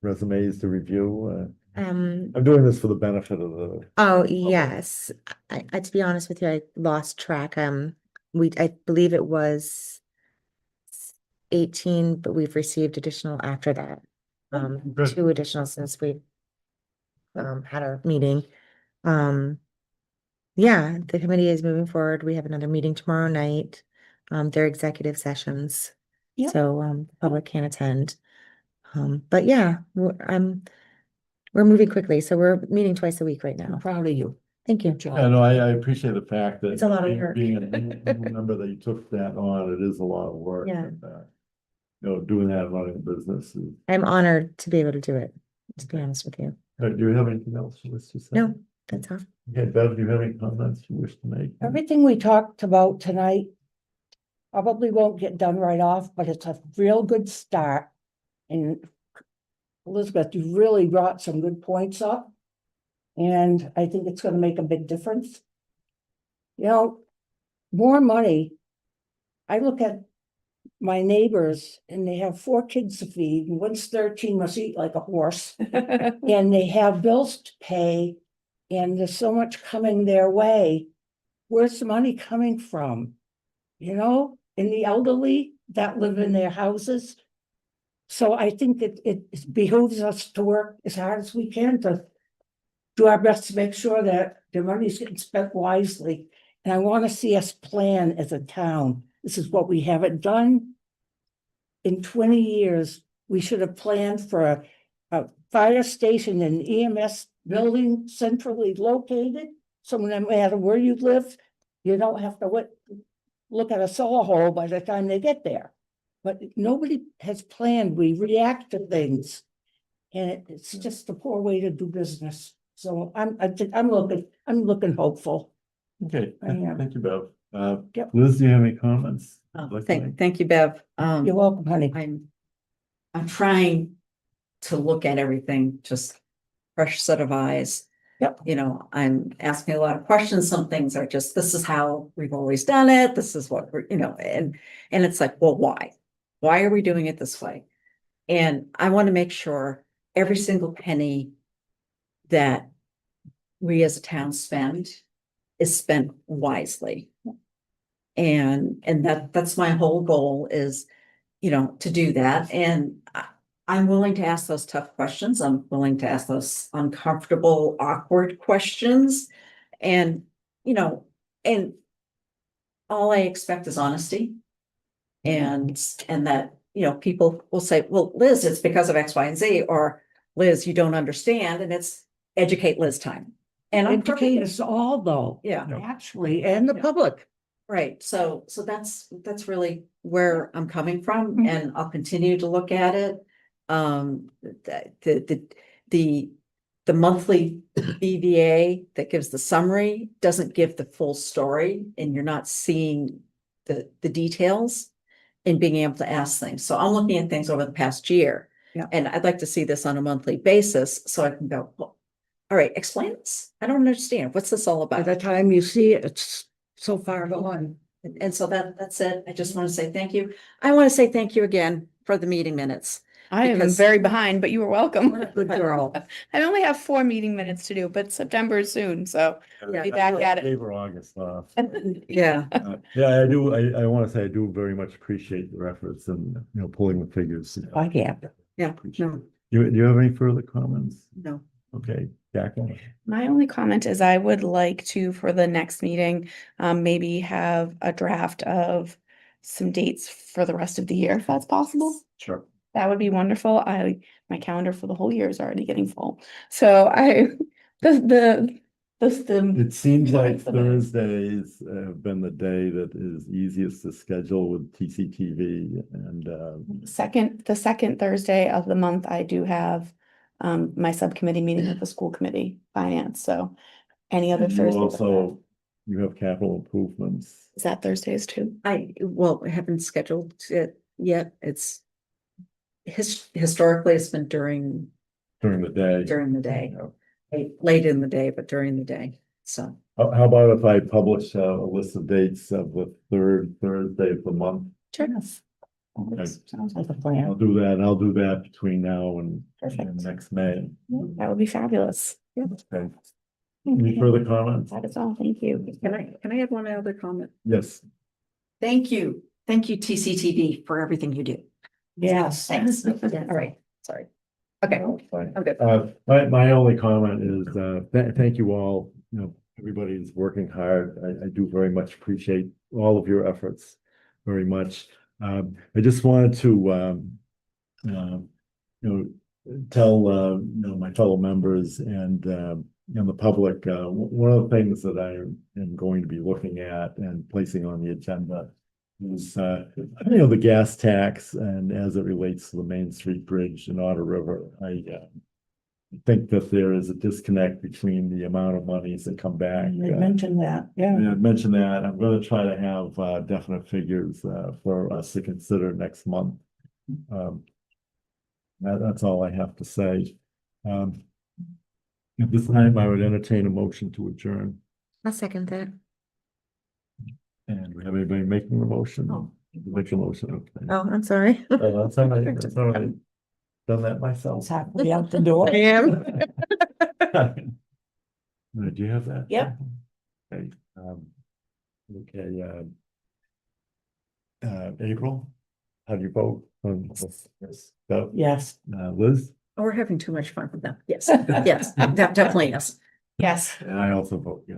resumes to review. I'm doing this for the benefit of the. Oh, yes. I to be honest with you, I lost track. I believe it was 18, but we've received additional after that. Good. 2 additional since we had our meeting. Yeah, the committee is moving forward. We have another meeting tomorrow night. They're executive sessions. Yep. So the public can attend. But yeah, we're moving quickly, so we're meeting twice a week right I'm now. proud of you. Thank you. Good job. Yeah, no, I appreciate the fact that. It's a lot of work. Being a new member that you took that on, it is a lot of work. Yeah. And, doing that, running a business. I'm honored to be able to do it, to be honest with you. Do you have anything else you wish to say? No, that's all. Okay, Bev, do you have any comments you wish to make? Everything we talked about tonight probably won't get done right off, but it's a real good start. And Elizabeth, you really brought some good points up. And I think it's gonna make a big difference. more money. I look at my neighbors and they have 4 kids to feed, and one's 13, must eat like a horse. And they have bills to pay, and there's so much coming their way. Where's the money coming from? You know, and the elderly that live in their houses. So I think that it behooves us to work as hard as we can to do our best to make sure that the money's getting spent wisely. And I want to see us plan as a town. This is what we haven't done in 20 years. We should have planned for a fire station and EMS building centrally located. So no matter where you live, you don't have to look at a solar hole by the time they get there. But nobody has planned. We react to things. And it's just a poor way to do business. So I'm looking hopeful. Okay, I am. thank you, Bev. Yep. Liz, do you have any comments? Thank you, Bev. You're welcome, honey. I'm trying to look at everything, just fresh set of eyes. Yep. You know, I'm asking a lot of questions. Some things are just, this is how we've always done it. This is what we're, and it's like, well, why? Why are we doing it this way? And I want to make sure every single penny that we as a town spend is spent wisely. And that's my whole goal is, to do that. And I'm willing to ask those tough questions. I'm willing to ask those uncomfortable, awkward questions. And, and all I expect is honesty. And that, people will say, well, Liz, it's because of X, Y, and Z, or Liz, you don't understand. And it's educate Liz time. And I'm Educate us all though. Yeah. Actually, and the public. Right, so that's really where I'm coming from, and I'll continue to look at it. The monthly BVA that gives the summary doesn't give the full story, and you're not seeing the details and being able to ask things. So I'm looking at things over the past year. Yeah. And I'd like to see this on a monthly basis, so I can go, well, all right, explain this. I don't understand. What's this all By about? the time you see it, it's so far gone. And so that's it. I just want to say thank you. I want to say thank you again for the meeting minutes. I am Because- very behind, but you were welcome. What a good girl. I only have 4 meeting minutes to do, but September is soon, so Yeah. be back at it. Gave her August off. Yeah, Yeah, I do. I want to say I do very much appreciate your efforts and, pulling the figures. I can't. yeah, no, Do you have any further comments? no. Okay, Jacqueline. My only comment is I would like to, for the next meeting, maybe have a draft of some dates for the rest of the year, if that's possible. Sure. That would be wonderful. My calendar for the whole year is already getting full. So the It seems like Thursdays have been the day that is easiest to schedule with TCTV and, the second Thursday of the month, I do have my subcommittee meeting with the school committee, finance, so any other you Thursday. also, you have capital improvements. Is that Thursdays too? I haven't scheduled it yet. It's historically it's been during During the day. the day, Yeah. late in the day, but during the day. So, How about if I publish a list of dates of the third Thursday of the month? Sure. Sounds like a I'll plan. do that, and I'll do that between now and Perfect. next May. That would be fabulous. Okay. Any further comments? That is all. Thank you. can I add one other comment? Yes. Thank you TCTV for everything you do. Yes. Thanks. All right, sorry. Okay, Fine. I'm good. My only comment is, thank you all, everybody's working hard. I do very much appreciate all of your efforts very much. I just wanted to, tell, my fellow members and the public, one of the things that I am going to be looking at and placing on the agenda is, the gas tax, and as it relates to the Main Street Bridge in Otter River. I think that there is a disconnect between the amount of monies that come back. They mentioned that, yeah. I mentioned that. I'm going to try to have definite figures for us to consider next month. That's all I have to say. At this time, I would entertain a motion to adjourn. I'll second that. And we have anybody making the motion? Oh. Make a motion, okay. Oh, I'm sorry. That's all right, that's all right. Done that myself. It's happily out the door. I am. Do you have that? Yep. Okay, April, how do you vote? Yes. Doug? Yes. Liz? Oh, we're having too much fun with them. Yes, yes, definitely yes. Yes. And I also vote yes.